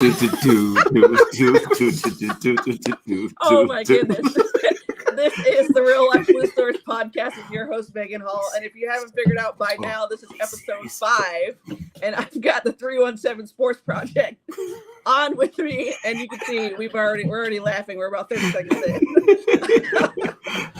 Oh my goodness. This is the Real Life Blue Stories podcast with your host, Megan Hall. And if you haven't figured out by now, this is episode 5. And I've got the 317 Sports Project on with me. And you can see we're already laughing. We're about 30 seconds in.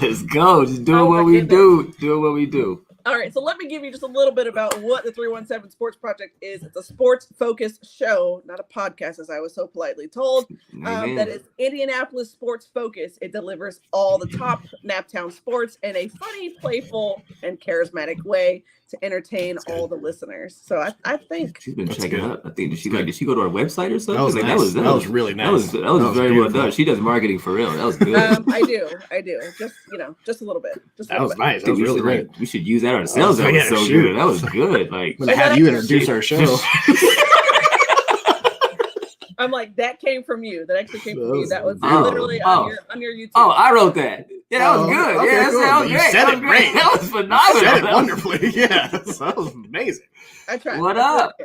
Let's go. Just doing what we do. Doing what we do. All right, so let me give you just a little bit about what the 317 Sports Project is. It's a sports-focused show, not a podcast, as I was so politely told. That is Indianapolis sports focus. It delivers all the top Naptown sports in a funny, playful, and charismatic way to entertain all the listeners. So I think she's been checking out. I think did she go to our website or something? That was nice. That was really nice. That was very beautiful. Well done. She does marketing for real. That was good. I do. Just a little bit. That was nice. That was really great. We should use that ourselves. That was so good. That was good. Like, I'm gonna have you introduce our show. I'm like, that came from you. That actually came from you. That was literally on your YouTube. Oh, I wrote that. Yeah, that was good. Okay, yeah, cool. that was You great. said it great. That was phenomenal. You said it wonderfully. Yeah, that was amazing. I tried. What up?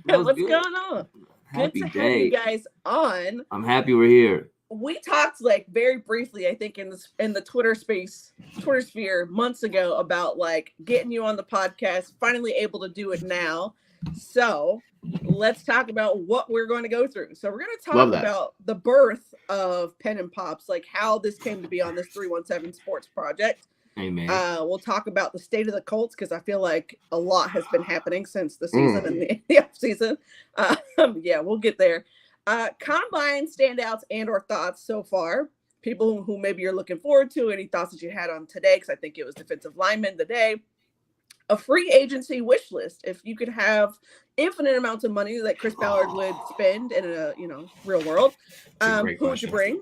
What's going on? Happy Good to day. have you guys on. I'm happy we're here. We talked like very briefly, I think, in the Twitter sphere months ago about like getting you on the podcast. Finally able to do it now. So let's talk about what we're going to go through. So we're going to talk about the birth of Penn Pops, like how this came to be on this 317 Sports Project. Amen. We'll talk about the state of the Colts because I feel like a lot has been happening since the season and the off season. Yeah, we'll get there. Combine standouts and or thoughts so far. People who maybe you're looking forward to. Any thoughts that you had on today? Because I think it was defensive lineman today. A free agency wish list. If you could have infinite amounts of money that Chris Ballard would spend in a real world, who would you bring?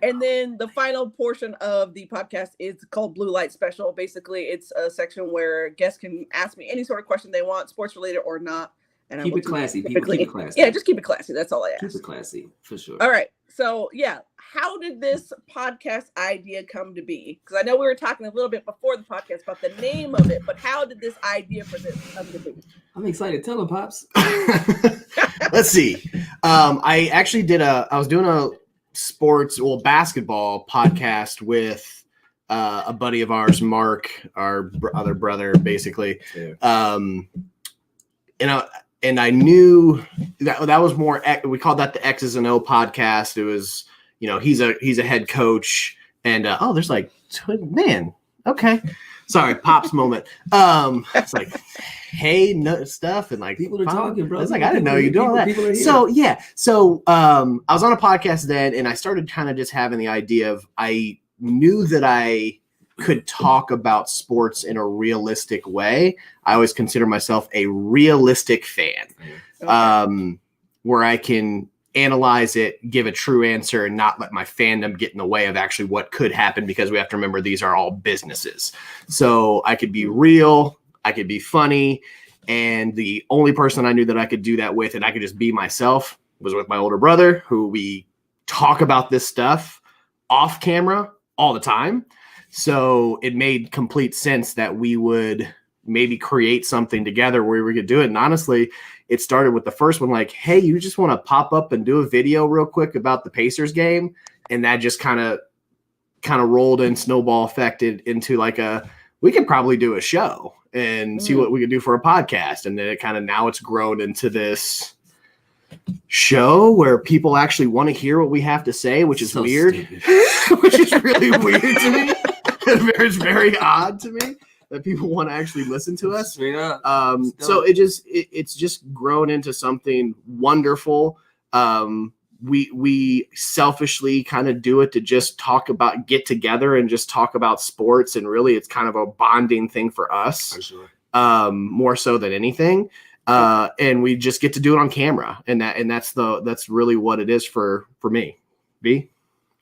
And then the final portion of the podcast is called Blue Light Special. Basically, it's a section where guests can ask me any sort of question they want, sports related or not. And keep it classy. Keep it classy. Yeah, just keep it classy. That's all I ask. Keep it classy, for sure. All right. So, yeah, how did this podcast idea come to be? Because I know we were talking a little bit before the podcast about the name of it, but how did this idea for this come to be? I'm excited. Tell them, Pops. Let's see. I actually I was doing a basketball podcast with a buddy of ours, Mark, our other brother, basically. Yeah. And I knew that was more. We called that the X's and O podcast. It was, he's a head coach, and there's like, man, okay, sorry, Pops moment. It's like, hey, no stuff, and like people are talking, bro. It's like I didn't know you doing that. So yeah, I was on a podcast then, and I started kind of just having the idea of I knew that I could talk about sports in a realistic way. I always consider myself a realistic fan, where I can analyze it, give a true answer, and not let my fandom get in the way of actually what could happen, because we have to remember these are all businesses. So I could be real, I could be funny, and the only person I knew that I could do that with and I could just be myself was with my older brother, who we talk about this stuff off camera all the time. So it made complete sense that we would maybe create something together where we could do it. And honestly, it started with the first one, like, hey, you just want to pop up and do a video real quick about the Pacers game. And that just kind of rolled and snowball affected into like we could probably do a show and see what we could do for a podcast. And then now it's grown into this show where people actually want to hear what we have to say, which is so weird, which is really weird to me. It's very odd to me that people want to actually listen to us. So it's just grown into something wonderful. We selfishly kind of do it to just get together and just talk about sports, and really it's kind of a bonding thing for us, for sure. More so than anything. And we just get to do it on camera, and that's really what it is for me. B,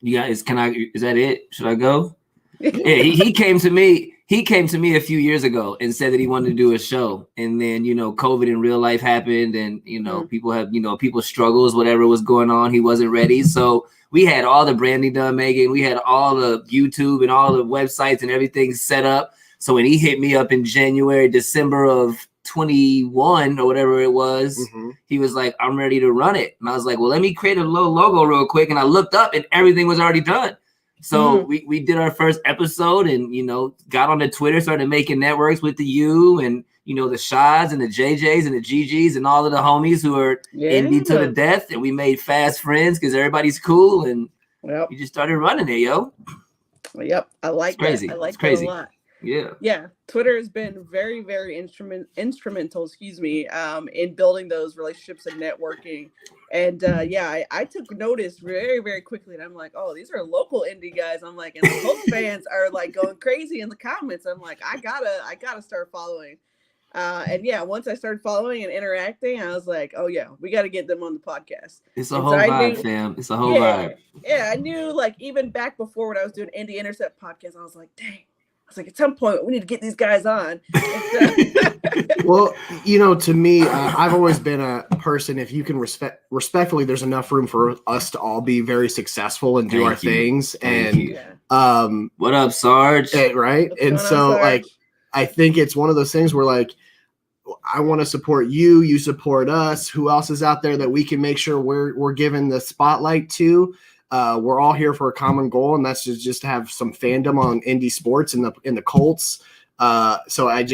you guys, is that it? Should I go? Yeah, he came to me. He came to me a few years ago and said that he wanted to do a show. And then, COVID in real life happened, and, people have, people's struggles, whatever was going on. He wasn't ready. So we had all the branding done, Megan. We had all the YouTube and all the websites and everything set up. So when he hit me up in December of 21 or whatever it was, he was like, I'm ready to run it. And I was like, well, let me create a little logo real quick. And I looked up and everything was already done. So we did our first episode and, you know, got on the Twitter, started making networks with the U and, you know, the Shads and the JJs and the GGs and all of the homies who are indie to the death. And we made fast friends because everybody's cool. And we just started running it, yo. Yep. I like that. Crazy. I like that a lot. Yeah. Yeah. Twitter has been very, very instrumental, in building those relationships and networking. And I took notice very, very quickly. And I'm like, oh, these are local indie guys. I'm like, and the Colts fans are like going crazy in the comments. I'm like, I gotta start following. Once I started following and interacting, I was like, oh yeah, we got to get them on the podcast. It's a whole vibe, fam. It's a whole vibe. Yeah, I knew, like, even back before when I was doing Indie Intercept podcast, I was like, dang. I was like, at some point, we need to get these guys on. Well, you know, to me, I've always been a person, if you can respectfully, there's enough room for us to all be very successful and do our things. And what up, Sarge? Right. What's and so, like, I think it's one of those things where, like, I want to support you, you support us. Who else is out there that we can make sure we're given the spotlight to? We're all here for a common goal, and that's just to have some fandom on indie sports in the Colts. So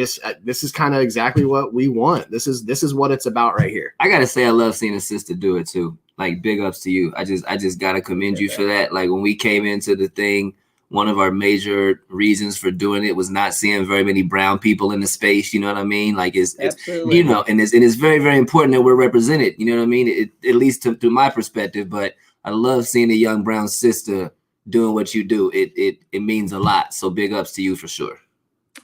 this is kind of exactly what we want. This is what it's about right here. I gotta say, I love seeing a sister do it too. Like, big ups to you. I just gotta commend you for that. Like, when we came into the thing, one of our major reasons for doing it was not seeing very many brown people in the space. You know what I mean? Like, it's you know, and it's very, very important that we're represented. You know what I mean? At least through my perspective, but I love seeing a young brown sister doing what you do. It means a lot. So big ups to you for sure.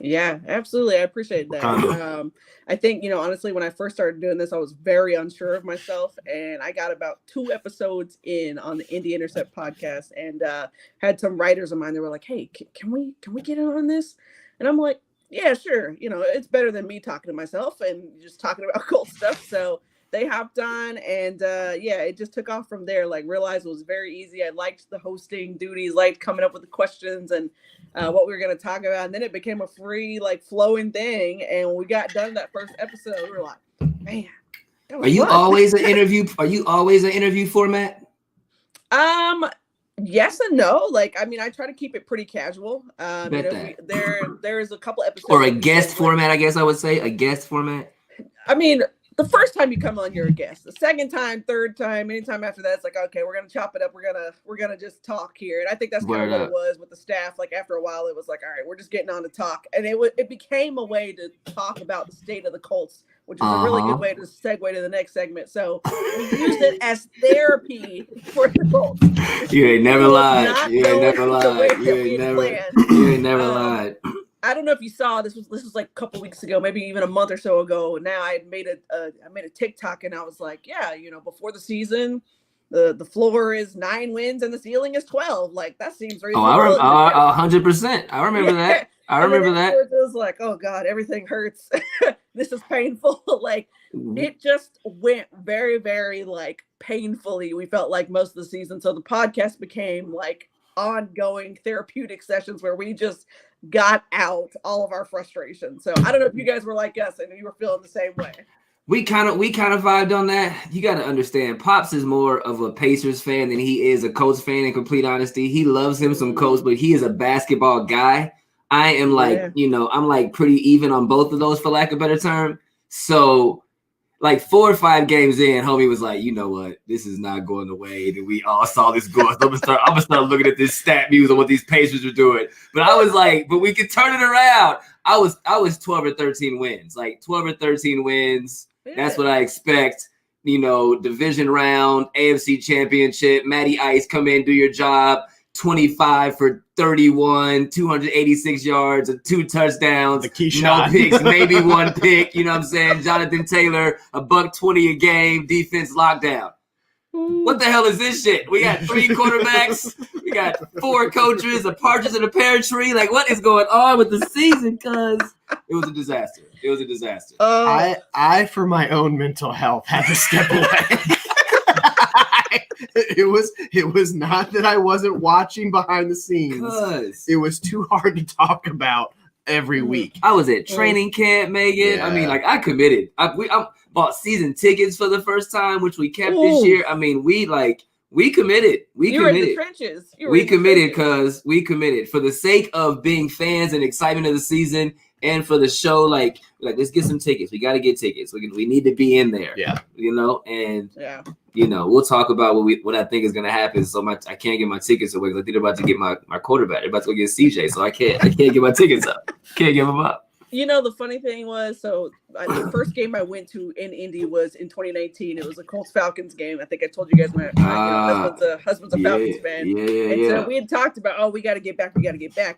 Yeah, absolutely. I appreciate that. I think, you know, honestly, when I first started doing this, I was very unsure of myself, and I got about 2 episodes in on the Indie Intercept podcast, and had some writers of mine that were like, hey, can we get in on this? And I'm like, yeah, sure. You know, it's better than me talking to myself and just talking about cool stuff. So they hopped on, and it just took off from there. Like, realized it was very easy. I liked the hosting duties, liked coming up with the questions and what we were going to talk about. And then it became a free, like, flowing thing. And when we got done that first episode, we were like, man. Are you always an interview? Are you always an interview format? Yes and no. Like, I mean, I try to keep it pretty casual. You know, there's a couple episodes. Or a guest format, I guess I would say. A guest format. I mean, the first time you come on, you're a guest. The second time, third time, anytime after that, it's like, okay, we're gonna chop it up. We're gonna just talk here. And I think that's kind of what it was with the staff. Like, after a while, it was like, all right, we're just getting on to talk. And it became a way to talk about the state of the Colts, which is a really good way to segue to the next segment. So we used it as therapy for the Colts. You ain't never lied. You ain't never lied. You ain't never lied. I don't know if you saw this was like a couple weeks ago, maybe even a month or so ago. Now I made a TikTok, and I was like, yeah, you know, before the season, the floor is 9 wins and the ceiling is 12. Like, that seems reasonable. 100%. I remember that. I remember that. It was like, oh God, everything hurts. This is painful. Like, it just went very, very, like, painfully. We felt like most of the season. So the podcast became like ongoing therapeutic sessions where we just got out all of our frustration. So I don't know if you guys were like us and you were feeling the same way. We kind of vibed on that. You got to understand, Pops is more of a Pacers fan than he is a Colts fan, in complete honesty. He loves him some Colts, but he is a basketball guy. I am like, you know, I'm like pretty even on both of those, for lack of a better term. So like 4 or 5 games in, homie was like, you know what? This is not going the way that we all saw this go. I'm gonna start looking at this stat news on what these Pacers are doing. But I was like, but we can turn it around. I was 12 or 13 wins. Like 12 or 13 wins. Yeah. That's what I expect. You know, division round, AFC championship, Matty Ice, come in, do your job. 25 for 31, 286 yards, and 2 touchdowns, no picks, maybe 1 pick. You know what I'm saying? Jonathan Taylor, $120 a game, defense lockdown. What the hell is this shit? We got 3 quarterbacks, we got 4 coaches, a partridge in a pear tree. Like, what is going on with the season? Cause it was a disaster. It was a disaster. I for my own mental health had to step away. It was not that I wasn't watching behind the scenes. It was too hard to talk about every week. I was at training camp, Megan. Yeah. I mean, like I committed. I bought season tickets for the first time, which we kept this year. I mean, we committed. We You were committed. in the trenches. We committed because we committed for the sake of being fans and excitement of the season, and for the show. Like let's get some tickets. We got to get tickets. We need to be in there. Yeah, and we'll talk about what I think is gonna happen. So I can't get my tickets away because I think they're about to get my quarterback. They're about to go get CJ, so I can't get my tickets up. Can't give them up. The funny thing was, the first game I went to in Indy was in 2019. It was a Colts-Falcons game. I think I told you guys my husband's a Falcons fan. Yeah. So we had talked about, we got to get back.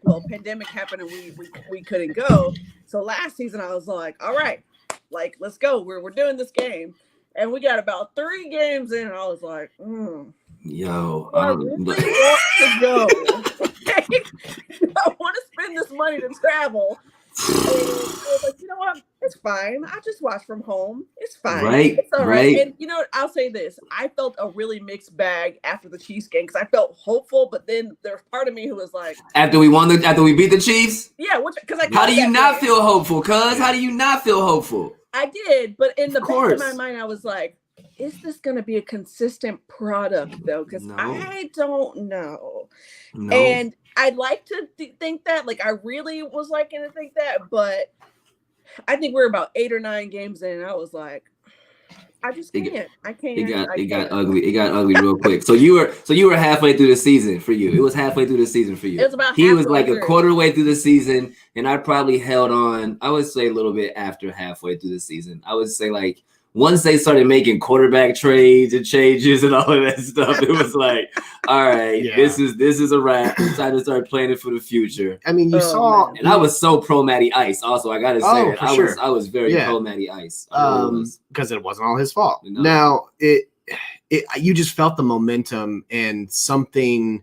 Well, pandemic happened and we couldn't go. So last season I was like, all right, let's go. We're doing this game. And we got about 3 games in and I was like, yo, I really want to go. I want to spend this money to travel. And I was like, you know what? It's fine. I just watch from home. It's fine. Right. It's all right. And I'll say this. I felt a really mixed bag after the Chiefs game because I felt hopeful, but then there's part of me who was like, after we beat the Chiefs? Yeah, because how do you not feel hopeful, cuz? How do you not feel hopeful? I did, but in the back of my mind, I was like, is this going to be a consistent product, though? Because I don't know. No. And I'd like to think that. I really was liking to think that. But I think we're about 8 or 9 games in, and I was like, I just can't. I can't. It got ugly. It got ugly real quick. So you were halfway through the season for you. It was halfway through the season for you. It was about he was like a quarter way through the season, and I probably held on. I would say a little bit after halfway through the season. I would say once they started making quarterback trades and changes and all of that stuff, it was like, all right, this is a wrap. It's time to start planning for the future. I mean, you saw, and I was so pro Matty Ice. Also, I gotta say that I was very pro Matty Ice. Because it wasn't all his fault. No. Now you just felt the momentum and something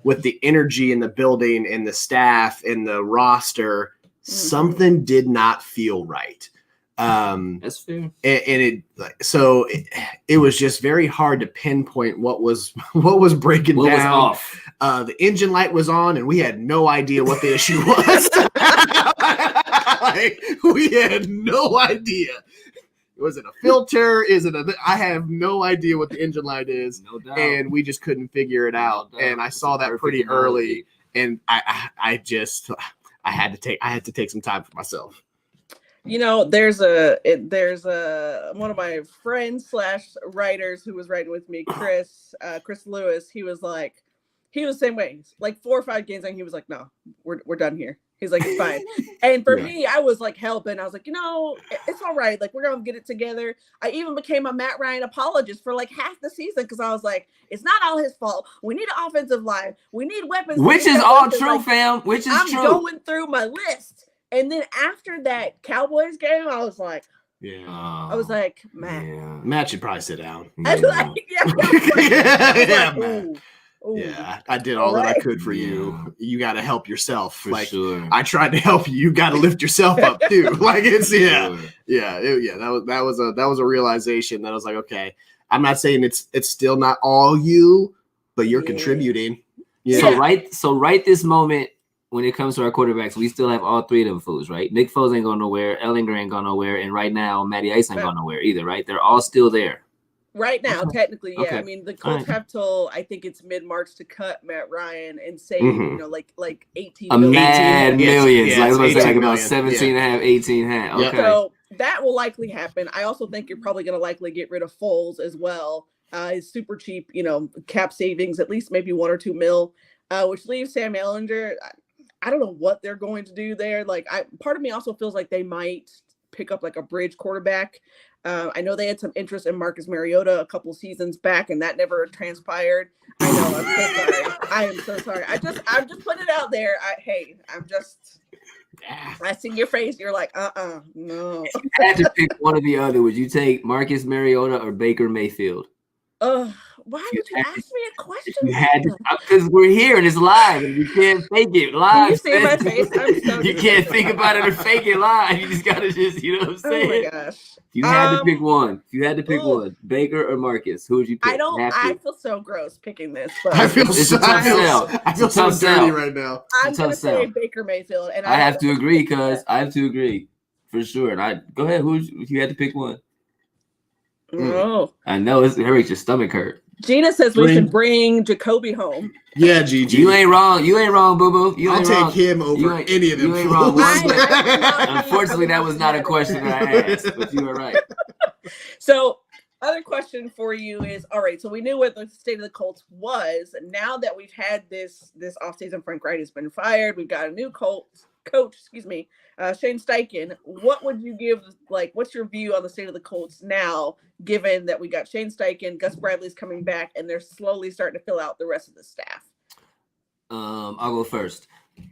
with the energy in the building and the staff and the roster. Something did not feel right. That's fair. And it was just very hard to pinpoint what was breaking down. Was off. The engine light was on, and we had no idea what the issue was. We had no idea. Was it a filter? I have no idea what the engine light is. No doubt. And we just couldn't figure it out. And I saw that pretty early, and I had to take some time for myself. There's one of my friends / writers who was writing with me, Chris Lewis. He was the same way. 4 or 5 games in, he was like, no, we're done here. He's like, it's fine. And for me, I was helping. I was like, it's all right. We're going to get it together. I even became a Matt Ryan apologist for half the season because I was like, it's not all his fault. We need an offensive line. We need weapons. Which is all true, fam. Which is true. I'm going through my list. And then after that Cowboys game, I was like, Matt. Yeah. Matt should probably sit down. I did all that I could for you. You got to help yourself. For sure. I tried to help you. You got to lift yourself up too. That was a realization that I was like, okay, I'm not saying it's still not all you, but you're contributing. Yeah. So right this moment, when it comes to our quarterbacks, we still have all 3 of them fools, right? Nick Foles ain't going nowhere. Ellinger ain't going nowhere. And right now, Matty Ice ain't going nowhere either, right? They're all still there. Right now, technically, yeah. Okay. I mean, the Colts have till, I think it's mid-March to cut Matt Ryan and save, 18 millions. Yes, I was going to say about 17 and a half, 18 and a half. Okay. So that will likely happen. I also think you're probably going to likely get rid of Foles as well. It's super cheap, cap savings, at least maybe 1 or 2 mil, which leaves Sam Ehlinger. I don't know what they're going to do there. Part of me also feels like they might pick up a bridge quarterback. I know they had some interest in Marcus Mariota a couple seasons back, and that never transpired. I know. I'm so sorry. I am so sorry. I'm just putting it out there. I see your face. You're like, no. If you had to pick one or the other, would you take Marcus Mariota or Baker Mayfield? Why would you ask me a question? You had to, because we're here and it's live and you can't fake it live. Can you see my face? I'm so you can't think about it or fake it live. You just gotta you know what I'm saying? Oh my gosh. If you had to pick one, Baker or Marcus, who would you pick? I feel so gross picking this, but I feel it's a tough sell. I feel so dirty right now. I'm gonna say Baker Mayfield, and I have to agree for sure. And go ahead. If you had to pick one? Oh, I know it makes your stomach hurt. Gina says we should bring Jacoby home. Yeah, Gigi. You ain't wrong. You ain't wrong, boo boo. I'll take him over any of them. You ain't wrong. Unfortunately, that was not a question that I asked, but you were right. So, other question for you is, all right, so we knew what the state of the Colts was. Now that we've had this offseason, Frank Wright has been fired. We've got a new Colts coach, Shane Steichen. What would you give, what's your view on the state of the Colts now, given that we got Shane Steichen, Gus Bradley's coming back, and they're slowly starting to fill out the rest of the staff? I'll go first.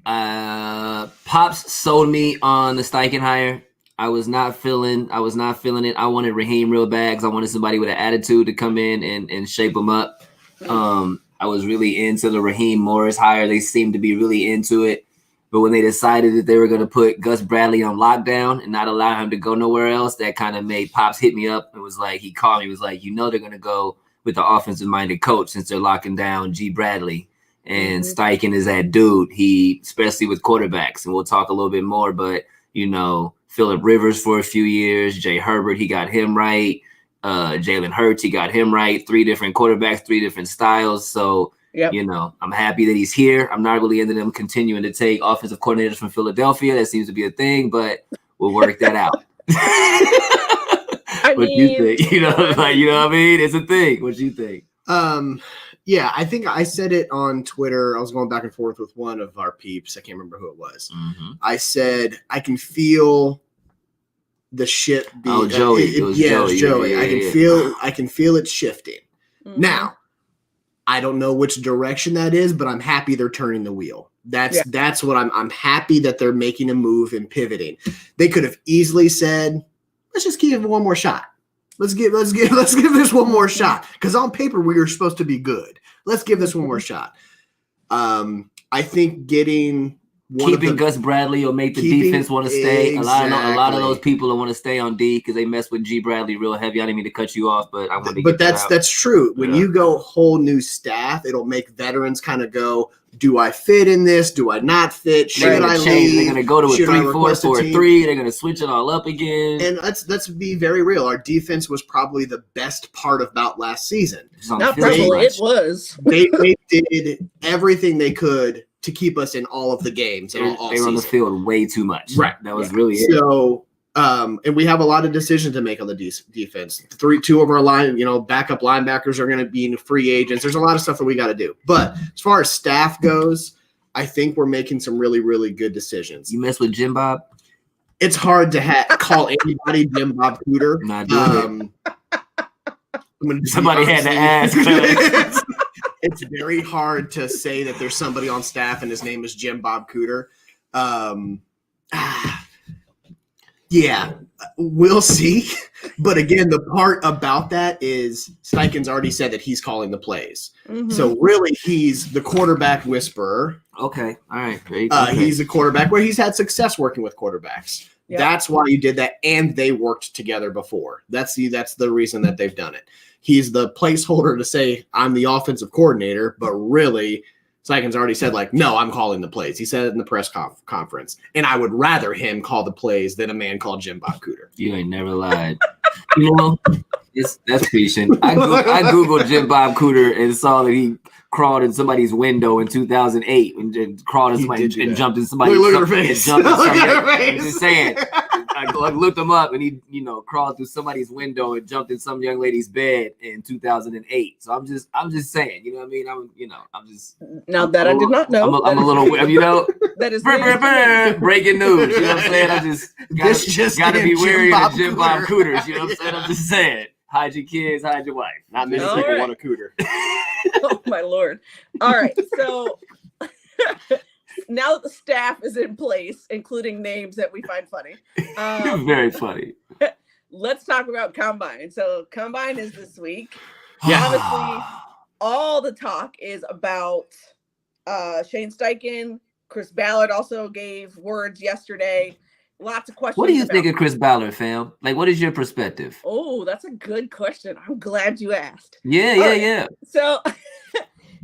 Pops sold me on the Steichen hire. I was not feeling it. I wanted Raheem real bad because I wanted somebody with an attitude to come in and shape them up. I was really into the Raheem Morris hire. They seemed to be really into it. But when they decided that they were going to put Gus Bradley on lockdown and not allow him to go nowhere else, that kind of made Pops hit me up. It was like, he called me, was like, they're going to go with the offensive-minded coach since they're locking down G. Bradley. And Steichen is that dude. He, especially with quarterbacks, and we'll talk a little bit more, but, Phillip Rivers for a few years, Jay Herbert, he got him right. Jalen Hurts, he got him right. 3 different quarterbacks, 3 different styles. So, yep. I'm happy that he's here. I'm not really into them continuing to take offensive coordinators from Philadelphia. That seems to be a thing, but we'll work that out. What do you think? You know what I mean? It's a thing. What do you think? Yeah, I think I said it on Twitter. I was going back and forth with one of our peeps. I can't remember who it was. Mm-hmm. I said, I can feel the ship being Joey. It was Joey. Yeah, I can feel it shifting. Mm-hmm. Now, I don't know which direction that is, but I'm happy they're turning the wheel. That's what I'm happy that they're making a move and pivoting. They could have easily said, let's just give it one more shot. Let's give this one more shot. Because on paper we were supposed to be good. Let's give this one more shot. I think keeping Gus Bradley will make the defense want to stay. Exactly. A lot of those people will want to stay on D because they mess with G Bradley real heavy. I didn't mean to cut you off, but I wanted to get that out. That's true. When you go whole new staff, it'll make veterans kind of go, do I fit in this? Do I not fit? Should I leave? They're going to go to a 3-4, 4-3. They're going to switch it all up again. And let's be very real. Our defense was probably the best part about last season. Not probably, it was. They did everything they could to keep us in all of the games. They were on the field way too much. Right. That was really it. So, and we have a lot of decisions to make on the defense. 2 of our backup linebackers are going to be free agents. There's a lot of stuff that we got to do. But as far as staff goes, I think we're making some really, really good decisions. You mess with Jim Bob? It's hard to call anybody Jim Bob Cooter. Not doing it. Somebody had to ask. It's very hard to say that there's somebody on staff and his name is Jim Bob Cooter. Yeah, we'll see. But again, the part about that is Steichen's already said that he's calling the plays. Mm-hmm. So really, he's the quarterback whisperer. Okay, all right, great. He's a quarterback where he's had success working with quarterbacks. Yep. That's why you did that, and they worked together before. That's the reason that they've done it. He's the placeholder to say, I'm the offensive coordinator, but really, Steichen's already said, no, I'm calling the plays. He said it in the press conference. And I would rather him call the plays than a man called Jim Bob Cooter. You ain't never lied. That's patient. I Googled Jim Bob Cooter and saw that he crawled in somebody's window in 2008 and crawled in somebody and jumped in somebody's look at her face. Look at her face. I'm just saying. I looked him up and he, crawled through somebody's window and jumped in some young lady's bed in 2008. So I'm just saying, you know what I mean? I'm just. Now that I did not know. I'm a little, that is breaking news. You know what I'm saying? I just gotta be wary of Jim Bob Cooters. You know what I'm saying? I'm just saying. Hide your kids, hide your wife. Not many people want a cooter. Oh my Lord. All right. So now that the staff is in place, including names that we find funny. Very funny. Let's talk about Combine. So Combine is this week. Honestly, all the talk is about Shane Steichen. Chris Ballard also gave words yesterday. Lots of questions. What do you think of Chris Ballard, fam? Like, what is your perspective? Oh, that's a good question. I'm glad you asked. Yeah.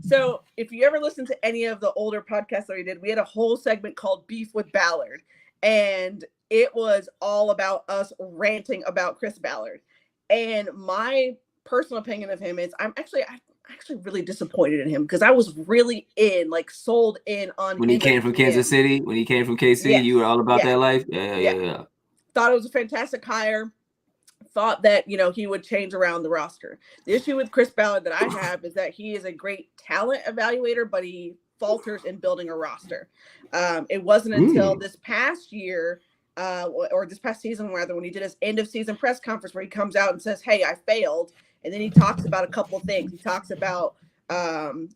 So if you ever listen to any of the older podcasts that we did, we had a whole segment called Beef with Ballard. And it was all about us ranting about Chris Ballard. And my personal opinion of him is I'm actually really disappointed in him because I was really sold in on when he came from Kansas City, when he came from KC, yes. You were all about that life. Yeah. Thought it was a fantastic hire. Thought that he would change around the roster. The issue with Chris Ballard that I have is that he is a great talent evaluator, but he falters in building a roster. It wasn't until this past year or this past season, rather, when he did his end of season press conference where he comes out and says, "Hey, I failed." And then he talks about a couple of things. He talks about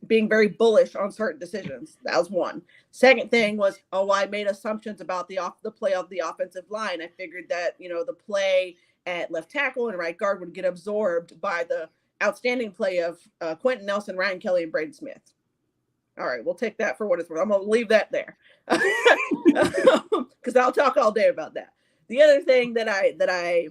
being very bullish on certain decisions. That was one. Second thing was, I made assumptions about the play of the offensive line. I figured that, the play at left tackle and right guard would get absorbed by the outstanding play of Quentin Nelson, Ryan Kelly, and Braden Smith. All right, we'll take that for what it's worth. I'm going to leave that there because I'll talk all day about that. The other thing that I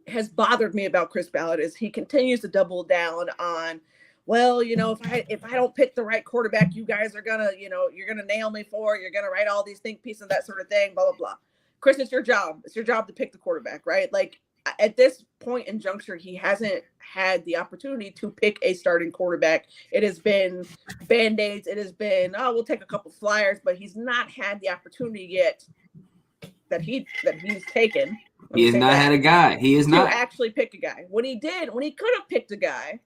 has bothered me about Chris Ballard is he continues to double down on, if I don't pick the right quarterback, you guys are gonna, you're gonna nail me for it. You're gonna write all these think pieces and that sort of thing, blah blah blah. Chris, it's your job. It's your job to pick the quarterback, right? Like at this point in juncture, he hasn't had the opportunity to pick a starting quarterback. It has been Band-Aids. It has been, we'll take a couple flyers, but he's not had the opportunity yet that he's taken. He has not had a guy. He is not actually pick a guy. When he could have picked a guy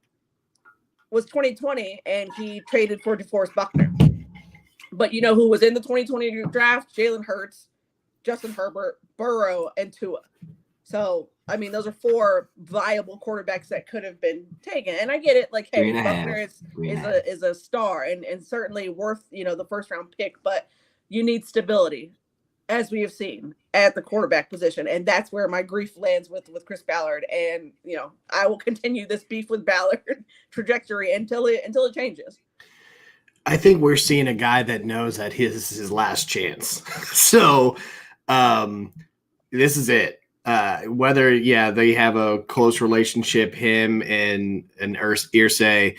was 2020, and he traded for DeForest Buckner. But you know who was in the 2020 draft? Jalen Hurts, Justin Herbert, Burrow, and Tua. So, I mean, those are four viable quarterbacks that could have been taken. And I get it. Like, hey, Buckner is a star and certainly worth, the first round pick, but you need stability, as we have seen at the quarterback position. And that's where my grief lands with Chris Ballard. And, I will continue this beef with Ballard trajectory until it changes. I think we're seeing a guy that knows that this is his last chance. So this is it. Whether, they have a close relationship, him and Irsay,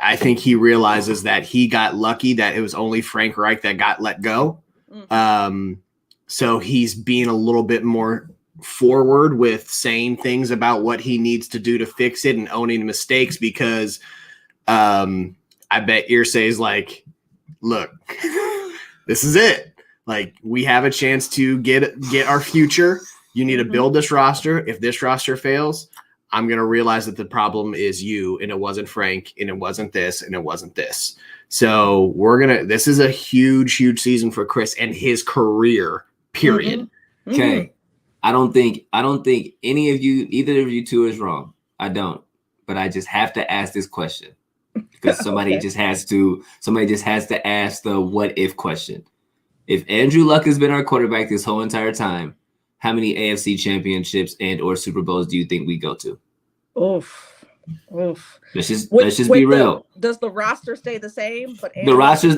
I think he realizes that he got lucky that it was only Frank Reich that got let go. Mm-hmm. So he's being a little bit more forward with saying things about what he needs to do to fix it and owning mistakes because I bet Irsay's like, look, this is it. Like, we have a chance to get our future. You need to build this roster. If this roster fails, I'm going to realize that the problem is you, and it wasn't Frank, and it wasn't this, and it wasn't this. So this is a huge, huge season for Chris and his career, period. Mm-hmm. Okay. I don't think either of you two is wrong. I don't, but I just have to ask this question because somebody just has to ask the what if question. If Andrew Luck has been our quarterback this whole entire time, how many AFC championships and or Super Bowls do you think we go to? Oof. Let's just be real. Does the roster stay the same? But the roster's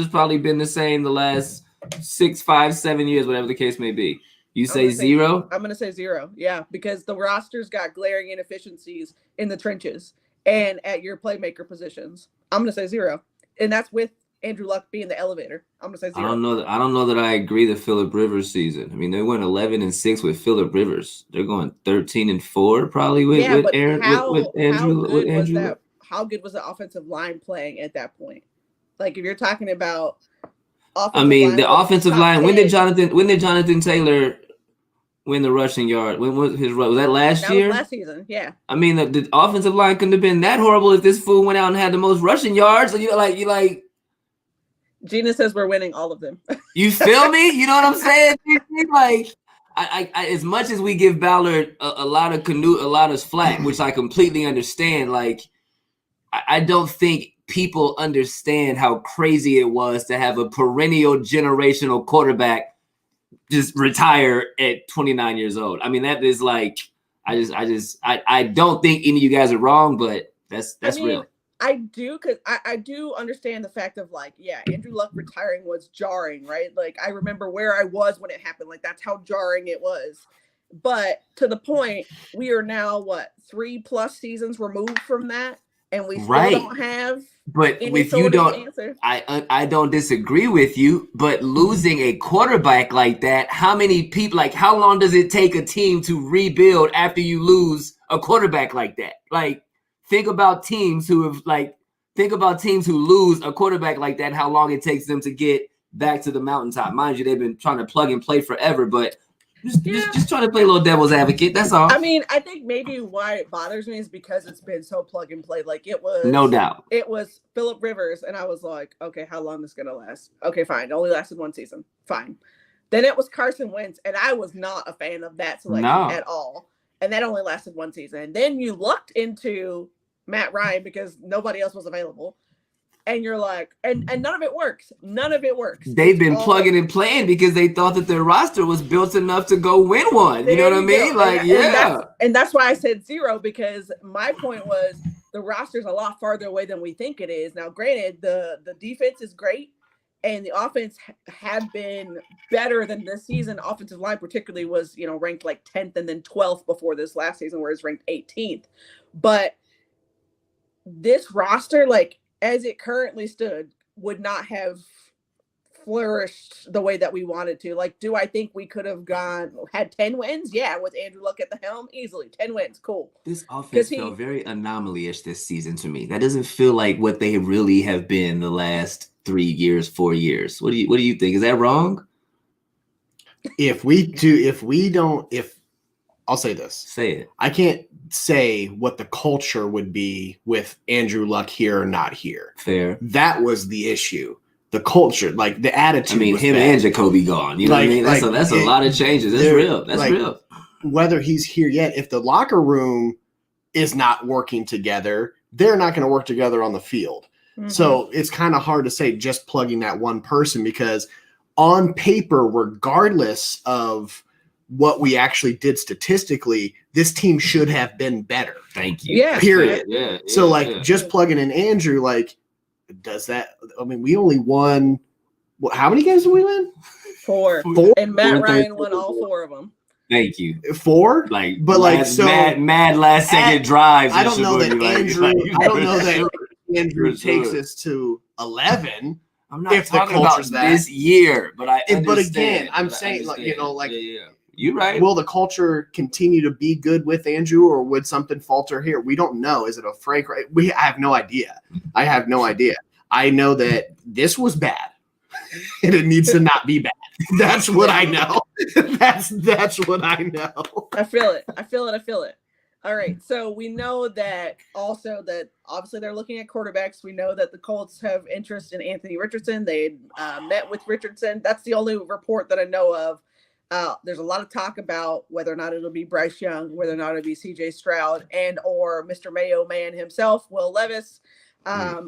probably been the same the last 6, 5, 7 years, whatever the case may be. You say zero? I'm going to say zero. Yeah, because the roster's got glaring inefficiencies in the trenches and at your playmaker positions. I'm going to say zero. And that's with Andrew Luck being the elevator. I'm going to say zero. I don't know that I agree the Phillip Rivers season. I mean, they went 11-6 with Phillip Rivers. They're going 13-4 probably with Aaron. With Andrew. How good was the offensive line playing at that point? Like, if you're talking about the offensive line. When did Jonathan Taylor win the rushing yard? When was that last year? Was last season, yeah. I mean, the offensive line couldn't have been that horrible if this fool went out and had the most rushing yards. So you like. Gina says we're winning all of them. You feel me? You know what I'm saying? Like, I as much as we give Ballard a lot of flack, which I completely understand. Like, I don't think people understand how crazy it was to have a perennial generational quarterback just retire at 29 years old. I mean, that is like I don't think any of you guys are wrong, but that's real. I do, because I do understand the fact of like, yeah, Andrew Luck retiring was jarring, right? Like, I remember where I was when it happened. Like, that's how jarring it was. But to the point, we are now, 3+ seasons removed from that, and we still don't have. But if you don't, I don't disagree with you. But losing a quarterback like that, how many people? Like, how long does it take a team to rebuild after you lose a quarterback like that? Like, think about teams who lose a quarterback like that. And how long it takes them to get back to the mountaintop? Mind you, they've been trying to plug and play forever, but. Just trying to play a little devil's advocate. That's all. I mean, I think maybe why it bothers me is because it's been so plug and play. Like, it was, no doubt, it was Phillip Rivers, and I was like, okay, how long is this gonna last? Okay, fine. It only lasted 1 season. Fine. Then it was Carson Wentz, and I was not a fan of that selection at all. And that only lasted 1 season. And then you looked into Matt Ryan because nobody else was available. And you're like, and none of it works. None of it works. They've been plugging and playing because they thought that their roster was built enough to go win one. You know what I mean? Like, and that's why I said 0, because my point was the roster's a lot farther away than we think it is. Now, granted, the defense is great, and the offense had been better than this season. Offensive line particularly was, ranked like 10th and then 12th before this last season, where it's ranked 18th. But this roster, like, as it currently stood, would not have flourished the way that we wanted to. Like, do I think we could have had 10 wins? Yeah, with Andrew Luck at the helm, easily 10 wins. Cool. This offense felt very anomaly-ish this season to me. That doesn't feel like what they really have been the last 3 years, 4 years. What do you think? Is that wrong? I'll say this. Say it. I can't say what the culture would be with Andrew Luck here or not here. Fair. That was the issue. The culture, like the attitude. I mean, him and Jacoby gone. You know what I mean? That's a lot of changes. That's real. That's real. Whether he's here yet, if the locker room is not working together, they're not going to work together on the field. Mm-hmm. So it's kind of hard to say just plugging that one person, because on paper, regardless of what we actually did statistically, this team should have been better. Thank you. Yeah. Period. So just plugging in Andrew, does that? I mean, we only won. How many games did we win? 4. And Matt Ryan won all 4 of them. Thank you. 4? Mad last second drives. I don't know that Andrew takes us to 11. I'm not talking about this year, but But again, I'm saying, You're right. Will the culture continue to be good with Andrew, or would something falter here? We don't know. Is it a Frank? I have no idea. I know that this was bad, and it needs to not be bad. That's what I know. That's what I know. I feel it. All right. So we know that also that obviously they're looking at quarterbacks. We know that the Colts have interest in Anthony Richardson. They met with Richardson. That's the only report that I know of. There's a lot of talk about whether or not it'll be Bryce Young, whether or not it'll be CJ Stroud, and or Mr. Mayo Man himself, Will Levis.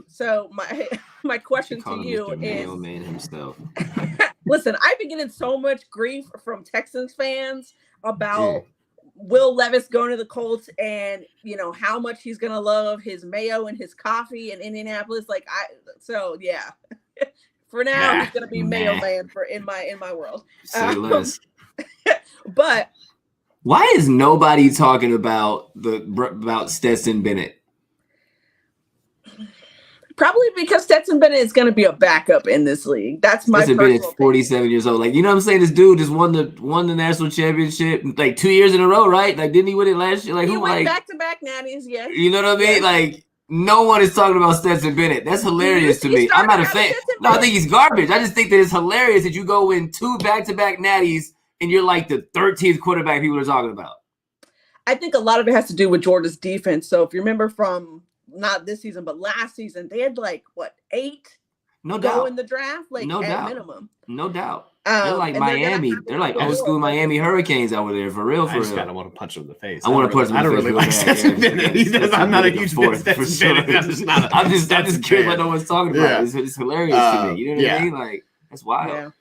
So my question to you Mr. Mayo Man himself. Listen, I've been getting so much grief from Texans fans about Will Levis going to the Colts, and how much he's gonna love his mayo and his coffee in Indianapolis. For now, he's gonna be Mayo Man in my world. Say less. But why is nobody talking about Stetson Bennett? Probably because Stetson Bennett is going to be a backup in this league. That's my Stetson Bennett's 47 years old. You know what I'm saying? This dude just won the national championship 2 years in a row, right? Didn't he win it last year? He went back-to-back natties, yes. You know what I mean? No one is talking about Stetson Bennett. That's hilarious to me. I'm not a fan. No, I think he's garbage. I just think that it's hilarious that you go win 2 back-to-back natties and you're the 13th quarterback people are talking about. I think a lot of it has to do with Georgia's defense. So if you remember from not this season, but last season, they had 8 no doubt in the draft, no at doubt. Minimum. No doubt. They're like Miami. They're like old school Miami Hurricanes over there, for real. I just kind of want to punch him in the face. I want to punch him in the face. I don't really like Stetson Bennett. I'm not a huge fan of Stetson Bennett. I'm just curious what no one's talking about. It's hilarious to me. You know what I mean? That's wild. Yeah.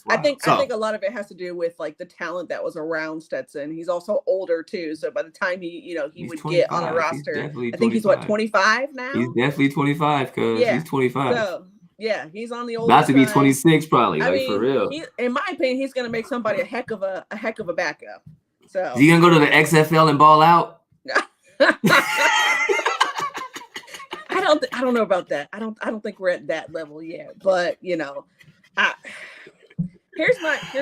I think a lot of it has to do with like the talent that was around Stetson. He's also older too, so by the time he would 25. Get on a roster, I think he's what 25 now. He's definitely 25 because he's 25. So yeah, he's on the older about to be side. 26 probably. I mean, for real. In my opinion, he's going to make somebody a heck of a backup. So is he gonna go to the XFL and ball out? I don't know about that. I don't think we're at that level yet. But here's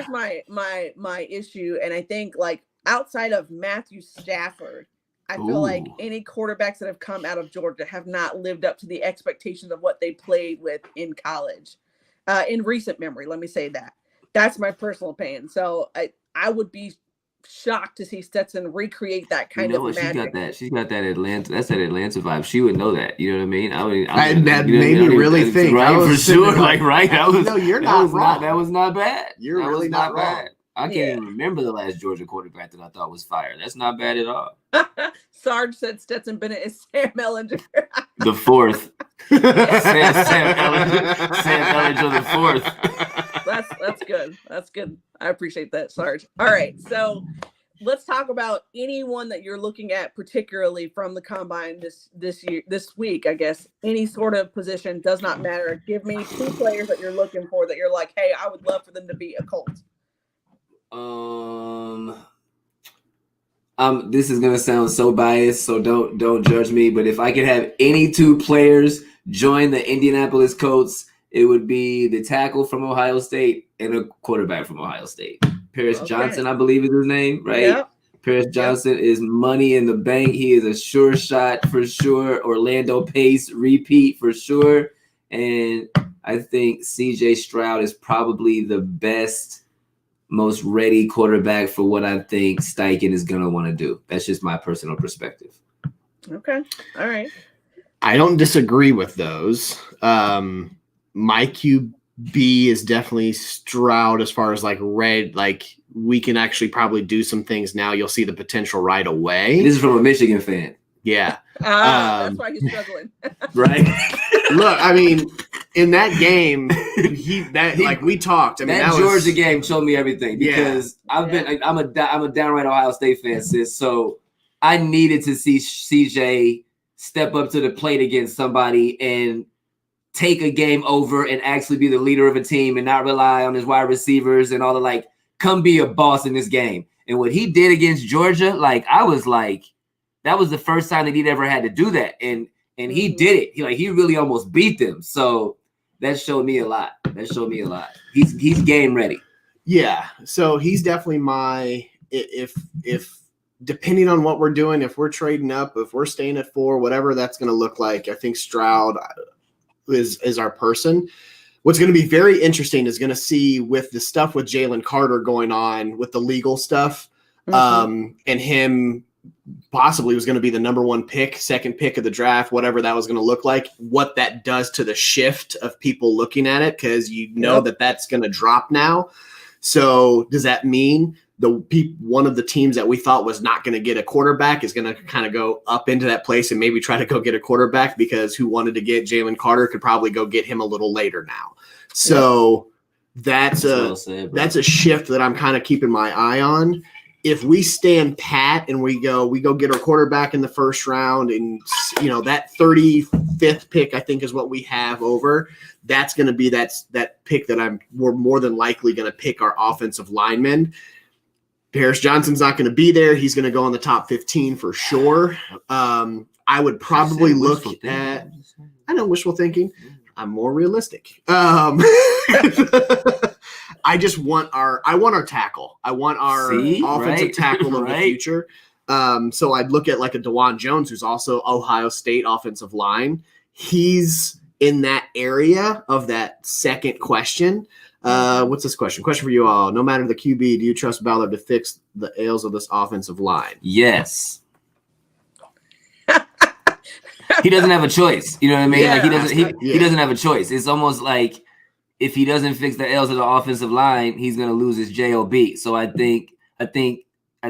my issue, and I think like outside of Matthew Stafford, I feel like any quarterbacks that have come out of Georgia have not lived up to the expectations of what they played with in college, in recent memory. Let me say that. That's my personal opinion. So I would be shocked to see Stetson recreate that kind of magic. She's got that Atlanta. That's that Atlanta vibe. She would know that. You know what I mean? That made me really think. Right, for sure. Like, right. No, you're not wrong. That was not bad. You're really not wrong. Bad. I can't even remember the last Georgia quarterback that I thought was fire. That's not bad at all. Sarge said Stetson Bennett is Sam Ellinger. The fourth. Sam Ellinger the fourth. That's good. That's good. I appreciate that, Sarge. All right, so let's talk about anyone that you're looking at, particularly from the combine this week. I guess any sort of position does not matter. Give me 2 players that you're looking for that you're like, hey, I would love for them to be a Colt. This is gonna sound so biased, so don't judge me. But if I could have any 2 players join the Indianapolis Colts, it would be the tackle from Ohio State and a quarterback from Ohio State. Paris Johnson, I believe is his name, right? Yep. Paris Johnson is money in the bank. He is a sure shot for sure. Orlando Pace repeat for sure. And I think CJ Stroud is probably the best, most ready quarterback for what I think Steichen is going to want to do. That's just my personal perspective. Okay. All right. I don't disagree with those. My QB is definitely Stroud as far as like red, like we can actually probably do some things now. You'll see the potential right away. This is from a Michigan fan. Yeah. That's why he's struggling. Right. Look, I mean, in that game, like we talked. I mean, that Georgia game showed me everything because I'm a downright Ohio State fan, sis. So I needed to see CJ step up to the plate against somebody and take a game over and actually be the leader of a team and not rely on his wide receivers and all the like, come be a boss in this game. And what he did against Georgia, like I was like, that was the first time that he'd ever had to do that. And he did it. He really almost beat them. So that showed me a lot. He's game ready. Yeah. So he's definitely if depending on what we're doing, if we're trading up, if we're staying at 4, whatever that's going to look like, I think Stroud is our person. What's going to be very interesting is going to see with the stuff with Jalen Carter going on with the legal stuff, and him possibly was going to be the number 1 pick, 2nd pick of the draft, whatever that was going to look like, what that does to the shift of people looking at it, because that's going to drop now. So does that mean one of the teams that we thought was not going to get a quarterback is going to kind of go up into that place and maybe try to go get a quarterback, because who wanted to get Jalen Carter could probably go get him a little later now. So that's a shift that I'm kind of keeping my eye on. If we stand pat and we go get our quarterback in the first round, and that 35th pick I think is what we have over, that's going to be that pick that we're more than likely going to pick our offensive lineman. Paris Johnson's not going to be there. He's going to go in the top 15 for sure. I would probably look at – I know wishful thinking. I'm more realistic. I just want our tackle. I want our offensive tackle of the future. So I'd look at like a DeJuan Jones, who's also Ohio State offensive line. He's in that area of that second question. What's this question? Question for you all. No matter the QB, do you trust Ballard to fix the ails of this offensive line? Yes. He doesn't have a choice. You know what I mean? Like he doesn't have a choice. It's almost like if he doesn't fix the ails of the offensive line, he's going to lose his job. So I think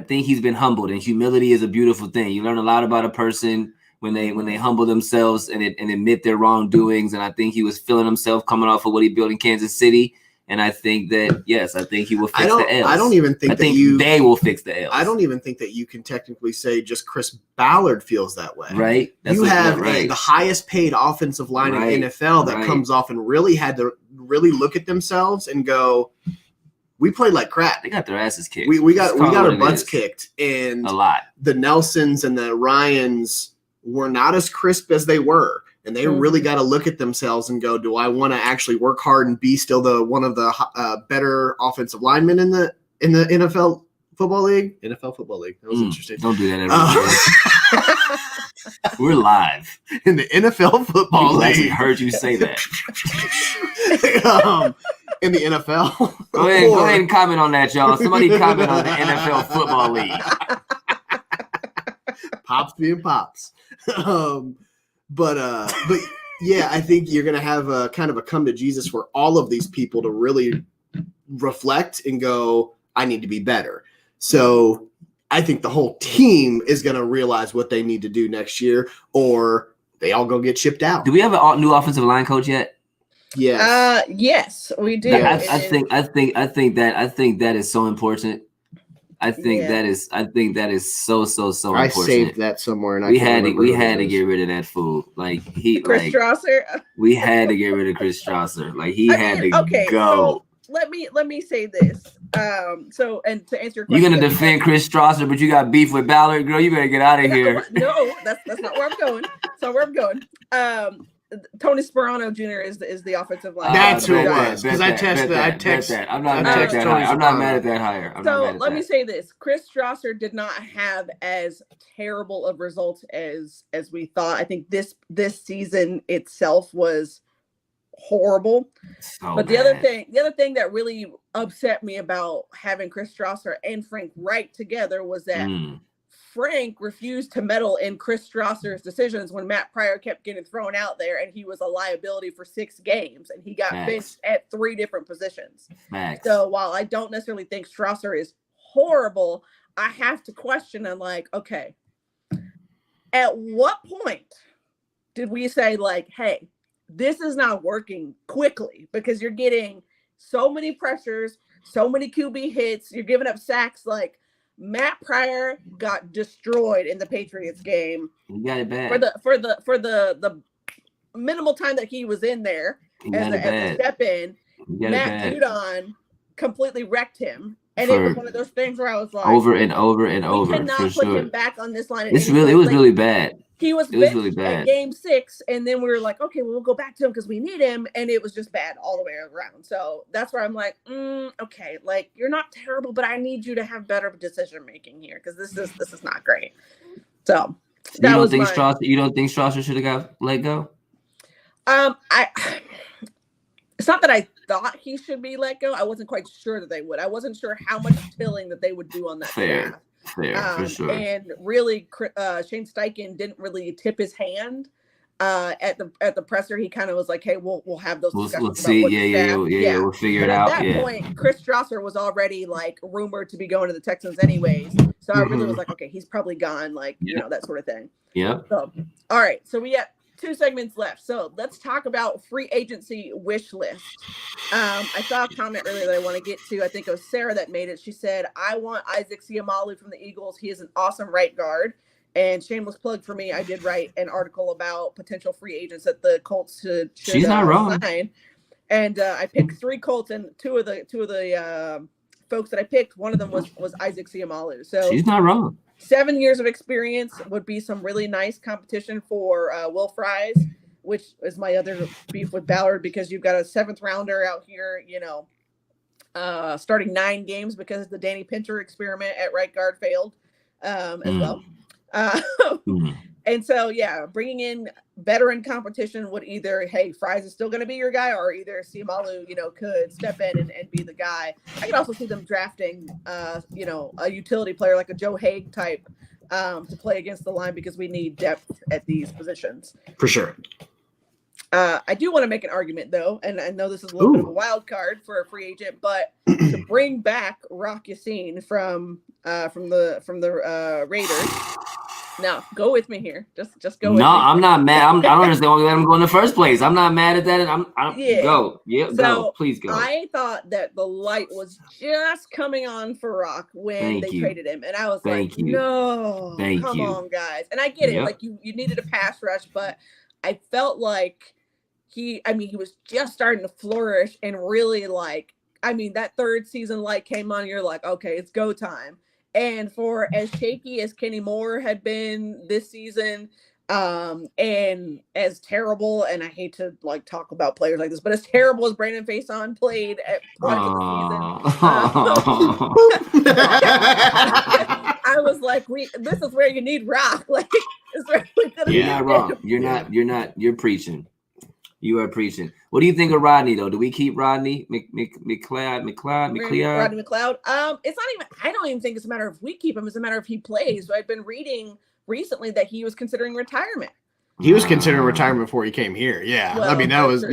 he's been humbled, and humility is a beautiful thing. You learn a lot about a person when they humble themselves and admit their wrongdoings. And I think he was feeling himself coming off of what he built in Kansas City. And I think that, yes, I think he will fix the L's. I don't even think they will fix the L's. I don't even think that you can technically say just Chris Ballard feels that way. Right. You have the highest paid offensive line in NFL that comes off and really had to really look at themselves and go, we played like crap. They got their asses kicked. We got our butts kicked. And a lot. The Nelsons and the Ryans were not as crisp as they were. And they really got to look at themselves and go, do I want to actually work hard and be still one of the better offensive linemen in the NFL Football League? NFL Football League. That was interesting. Don't do that every We're live. In the NFL Football League. I actually heard you say that. In the NFL. Go ahead and comment on that, y'all. Somebody comment on the NFL Football League. Pops being pops. But yeah, I think you're going to have a kind of a come to Jesus for all of these people to really reflect and go, I need to be better. So I think the whole team is going to realize what they need to do next year, or they all go get shipped out. Do we have a new offensive line coach yet? Yes. Yes, we do. I think that is so important. I think that is so important. I saved that somewhere, and we had to get rid of that fool. Like Chris Strasser. We had to get rid of Chris Strasser. Like he had to go. So let me say this. So and to answer your question, you're gonna defend Chris Strasser, but you got beef with Ballard, girl. You better get out of here. No, that's not where I'm going. So where I'm going. Tony Sperano Jr. is the offensive line. That's who it was. Because I texted. I'm not mad at that hire. I'm not mad at that hire. So let me say this: Chris Strasser did not have as terrible of results as we thought. I think this season itself was horrible. But the other thing that really upset me about having Chris Strasser and Frank Reich together was that Frank refused to meddle in Chris Strasser's decisions when Matt Pryor kept getting thrown out there, and he was a liability for 6 games, and he got benched at 3 different positions. So while I don't necessarily think Strasser is horrible, I have to question and like, okay, at what point did we say like, hey, this is not working quickly because you're getting so many pressures, so many QB hits, you're giving up sacks. Like Matt Pryor got destroyed in the Patriots game. He got it bad for the minimal time that he was in there as a step in. Matt Judon completely wrecked him, and it was one of those things where I was like, over and over and over. Cannot put him back on this line. It was really bad. He was really bad at game 6, and then we were like, okay, well, we'll go back to him because we need him, and it was just bad all the way around. So that's where I'm like, okay, like you're not terrible, but I need you to have better decision making here because this is not great. So you don't think Strasser should have got let go? It's not that I thought he should be let go. I wasn't quite sure that they would. I wasn't sure how much tilling that they would do on that. Fair, for sure. And really, Shane Steichen didn't really tip his hand at the presser. He kind of was like, "Hey, we'll have those discussions." We'll see. We'll figure it out. At that point, Chris Strasser was already like rumored to be going to the Texans anyways. So I really was like, "Okay, he's probably gone." Like that sort of thing. Yeah. So all right, so we got 2 segments left. So let's talk about free agency wish list. I saw a comment earlier that I want to get to. I think it was Sarah that made it. She said, I want Isaac Seumalo from the Eagles. He is an awesome right guard. And shameless plug for me, I did write an article about potential free agents that the Colts should She's not wrong. sign. And I picked 3 Colts, and two of the folks that I picked, one of them was Isaac Seumalo. So she's not wrong. 7 years of experience would be some really nice competition for Will Fries, which is my other beef with Ballard because you've got a 7th rounder out here, starting 9 games because the Danny Pinter experiment at right guard failed as well. And so, bringing in veteran competition would either, hey, Fries is still going to be your guy, or either Seumalo, could step in and be the guy. I could also see them drafting, a utility player like a Joe Haig type to play against the line because we need depth at these positions. For sure. I do want to make an argument, though, and I know this is a little bit of a wild card for a free agent, but to bring back Rock Yassin from the Raiders. No, go with me here. Just go with No, me. I'm not mad. I don't understand why we let him go in the first place. I'm not mad at that. Yeah. Go. Yeah, So go. Please go. I thought that the light was just coming on for Rock when they traded him. And I was no, come on, guys. And I get it. Like you needed a pass rush, but I felt like he was just starting to flourish and really that third season light came on. You're like, okay, it's go time. And for as shaky as Kenny Moore had been this season, and as terrible, and I hate to talk about players like this, but as terrible as Brandon Faison played at parts of the season, I was like, this is where you need Rock. Like, is where we could have. You're not wrong. You're not. You're preaching. You are preaching. What do you think of Rodney though? Do we keep Rodney McLeod? Rodney McLeod. It's not even. I don't even think it's a matter of if we keep him. It's a matter of if he plays. So I've been reading recently that he was considering retirement. He was considering retirement before he came here. Yeah, well, I mean that was true.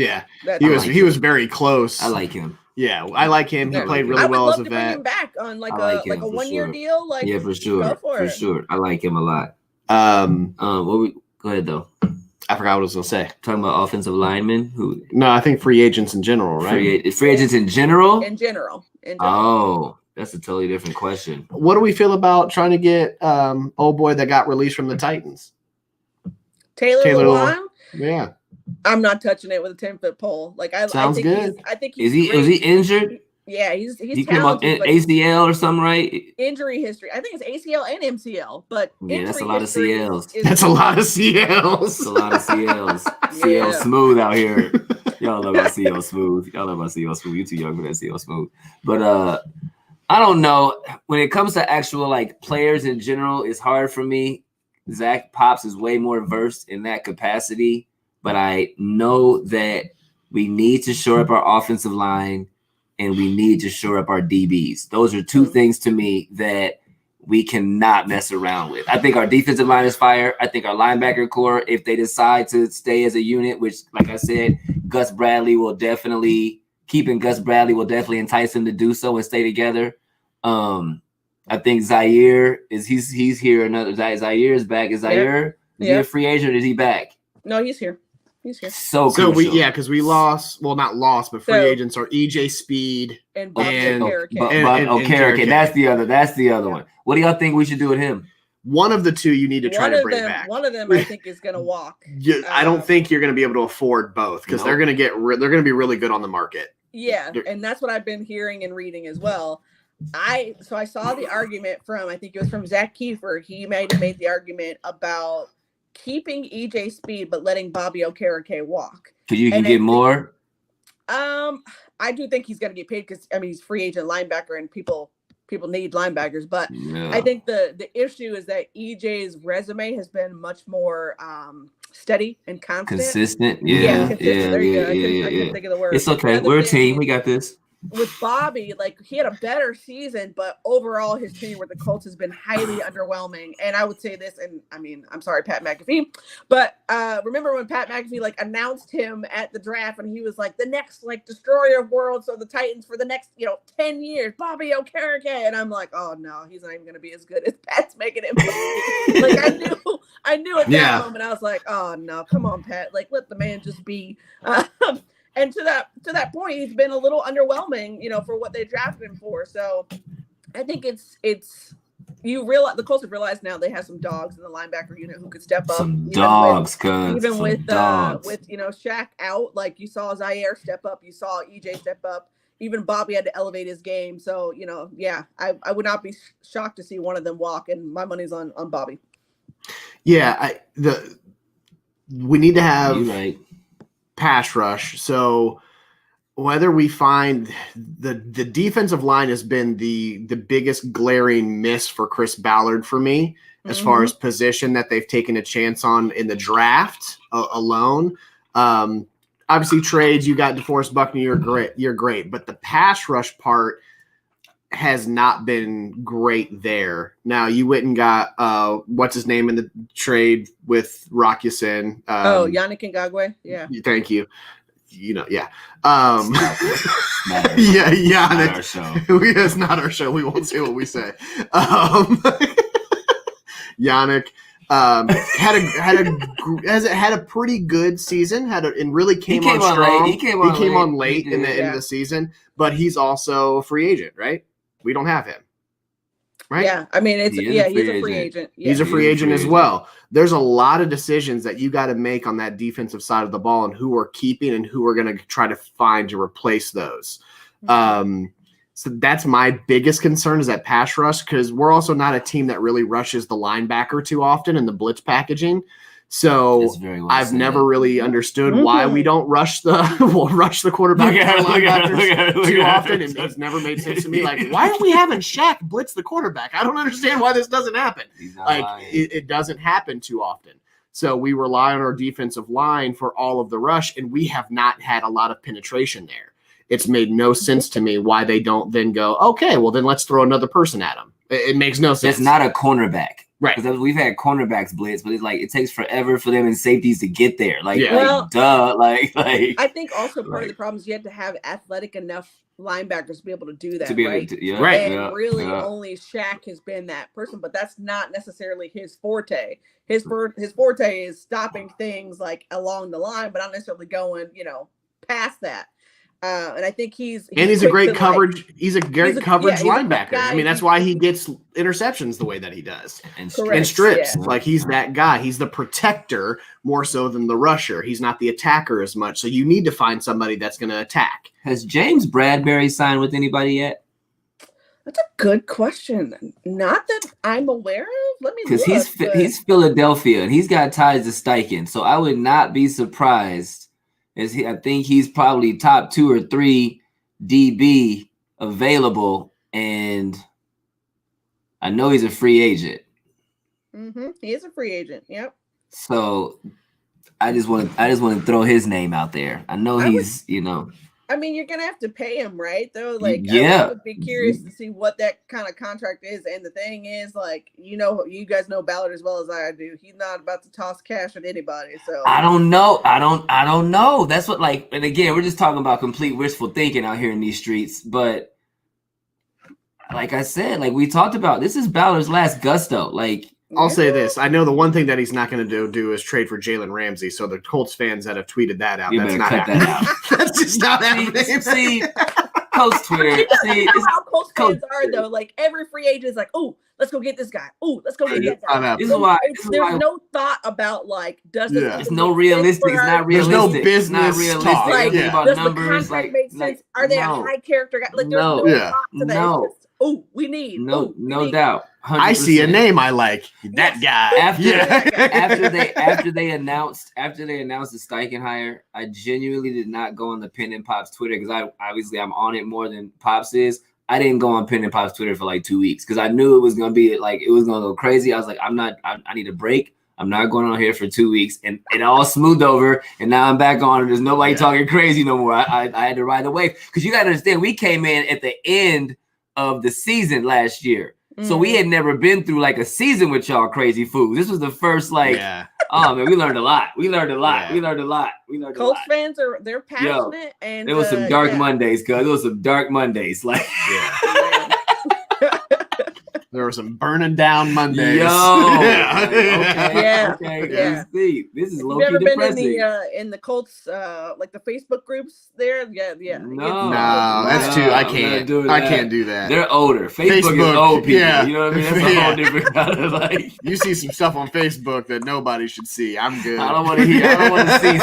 He was very close. I like him. Yeah, I like him. He played really well as a vet. Bring him back on a 1 year deal. Yeah, for sure. For sure. I like him a lot. Go ahead though. I forgot what I was gonna say. Talking about offensive linemen who? No, I think free agents in general, right? Free agents in general. In general. Oh, that's a totally different question. What do we feel about trying to get old boy that got released from the Titans? Taylor Lewan? Yeah. I'm not touching it with a 10-foot pole. Sounds good. I think he's is he injured? Yeah, he's talented. ACL or something, right? Injury history. I think it's ACL and MCL, but that's a lot of CLs. That's a lot of CLs. That's a lot of CLs. CL smooth out here. Y'all love my CL smooth. You too young for that CL smooth. But I don't know. When it comes to actual players in general, it's hard for me. Zach Pops is way more versed in that capacity, but I know that we need to shore up our offensive line. And we need to shore up our DBs. Those are two things to me that we cannot mess around with. I think our defensive line is fire. I think our linebacker core, if they decide to stay as a unit, which, like I said, keeping Gus Bradley will definitely entice him to do so and stay together. I think Zaire he's here. Zaire is back. Is Zaire is he a free agent or is he back? No, he's here. So because we lost, well, not lost, but free agents are EJ Speed and Okereke. That's the other one. What do y'all think we should do with him? One of the two you need to try to bring back. One of them I think is going to walk. I don't think you're going to be able to afford both because they're going to be really good on the market. Yeah, and that's what I've been hearing and reading as well. I saw the argument from, I think it was from Zach Kiefer. He might have made the argument about keeping EJ Speed but letting Bobby Okereke walk. Because you can get more? I do think he's going to get paid because, he's free agent linebacker and people need linebackers. But I think the issue is that EJ's resume has been much more steady and consistent. Consistent. There you go. I couldn't think of the word. It's okay. We're a team. We got this. With Bobby, he had a better season, but overall his tenure with the Colts has been highly underwhelming. And I would say this, and I'm sorry, Pat McAfee, but remember when Pat McAfee announced him at the draft and he was the next destroyer of worlds of the Titans for the next 10 years, Bobby Okereke, and I'm like, oh no, he's not even going to be as good as Pat's making him. I knew at that moment. I was like, oh no, come on, Pat, let the man just be. And to that point, he's been a little underwhelming, for what they drafted him for. So I think it's you realize the Colts have realized now they have some dogs in the linebacker unit who could step up. Even with Shaq out, you saw Zaire step up, you saw EJ step up, even Bobby had to elevate his game. So I would not be shocked to see one of them walk, and my money's on Bobby. Yeah, we need to have pass rush. So whether we find the defensive line has been the biggest glaring miss for Chris Ballard for me as far as position that they've taken a chance on in the draft alone. Obviously trades, you got DeForest Buckner, you're great, but the pass rush part has not been great there. Now you went and got what's his name in the trade with Rock Ya-Sin. Yannick Ngakoue. Yeah. Thank you. Yeah. Yeah, Yannick. It's not our show. We won't say what we say. Yannick. Had a pretty good season. And really came on strong. He came on late in the end of the season, but he's also a free agent, right? We don't have him. Right? Yeah, I mean, he's a free agent. Yeah. He's a free agent as well. There's a lot of decisions that you got to make on that defensive side of the ball and who we're keeping and who we're going to try to find to replace those. So that's my biggest concern is that pass rush, because we're also not a team that really rushes the linebacker too often in the blitz packaging. So I've never really understood why we don't rush the quarterback too often. It's never made sense to me. Like, why are we having Shaq blitz the quarterback? I don't understand why this doesn't happen. Like, it doesn't happen too often. So we rely on our defensive line for all of the rush, and we have not had a lot of penetration there. It's made no sense to me why they don't then go, okay, well, then let's throw another person at them. It makes no sense. It's not a cornerback. Right. Because we've had cornerbacks blitz, but it's like it takes forever for them and safeties to get there. Like, duh. Like I think also part of the problem is you have to have athletic enough linebackers to be able to do that. And really only Shaq has been that person, but that's not necessarily his forte. His forte is stopping things like along the line, but not necessarily going, past that. And I think he's a great coverage. He's a great coverage linebacker. I mean, that's why he gets interceptions the way that he does and strips. Like, he's that guy. He's the protector more so than the rusher. He's not the attacker as much. So you need to find somebody that's going to attack. Has James Bradbury signed with anybody yet? That's a good question. Not that I'm aware of. Let me look. Because he's Philadelphia and he's got ties to Steichen. So I would not be surprised. I think he's probably top 2 or 3 DB available, and I know he's a free agent. He is a free agent. Yep. So I just want to throw his name out there. I know I mean, you're gonna have to pay him, right? Though, like, I would be curious to see what that kind of contract is. And the thing is, like, you guys know Ballard as well as I do. He's not about to toss cash at anybody. So I don't know. I don't know. That's what, like, and again, we're just talking about complete wishful thinking out here in these streets. But like I said, like we talked about, this is Ballard's last gusto. Like, I'll say this. I know the one thing that he's not going to do is trade for Jalen Ramsey. So the Colts fans that have tweeted that out, that's not happening. That's just not happening. See, Colts Twitter. See, how Colts fans are, though. Like, every free agent is like, oh, let's go get this guy. Oh, let's go get that guy. This is why there's no thought about, like, it's no realistic. It's not realistic. There's no business not realistic. talk. Like, about does numbers. The contract make sense? Are they a high character guy? Like, there's no thought to that. Oh, we need. No doubt. 100%. I see a name I like. That guy. After they announced the Steichen hire, I genuinely did not go on the Penn Pops Twitter because I'm on it more than Pops is. I didn't go on Penn Pops Twitter for like 2 weeks because I knew it was gonna be like it was gonna go crazy. I was like, I need a break. I'm not going on here for 2 weeks, and it all smoothed over, and now I'm back on. And there's nobody talking crazy no more. I had to ride the wave because you got to understand we came in at the end of the season last year. So we had never been through like a season with y'all crazy fools. This was the first oh man, we learned a lot. Colts fans they're passionate and there was some dark Mondays, cuz there was some dark Mondays. Like there were some burning down Mondays. Okay. This is low-key depressing. Been in the Colts like the Facebook groups there? Yeah. No, that's too. I can't do that. They're older. Facebook is old people. Yeah. You know what I mean? That's a whole different kind of like. You see some stuff on Facebook that nobody should see. I'm good. I don't want to see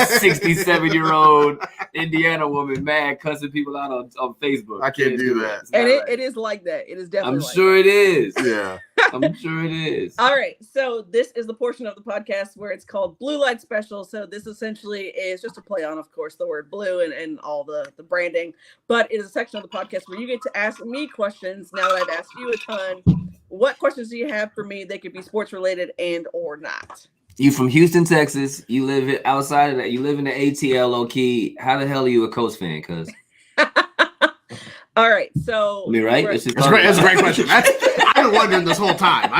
67-year-old Indiana woman mad cussing people out on Facebook. I can't do that. And it is like that. It is definitely. I'm sure it is. Yeah. I'm sure it is. All right. So this is the portion of the podcast where it's called Blue Light Special. So this essentially is just a play on, of course, the word blue and all the branding. But it is a section of the podcast where you get to ask me questions. Now that I've asked you a ton, what questions do you have for me? They could be sports related and or not. You from Houston, Texas. You live outside of that. You live in the ATL, low key. How the hell are you a Colts fan? Cuz. All right, so me right? That's a great question. I've been wondering this whole time.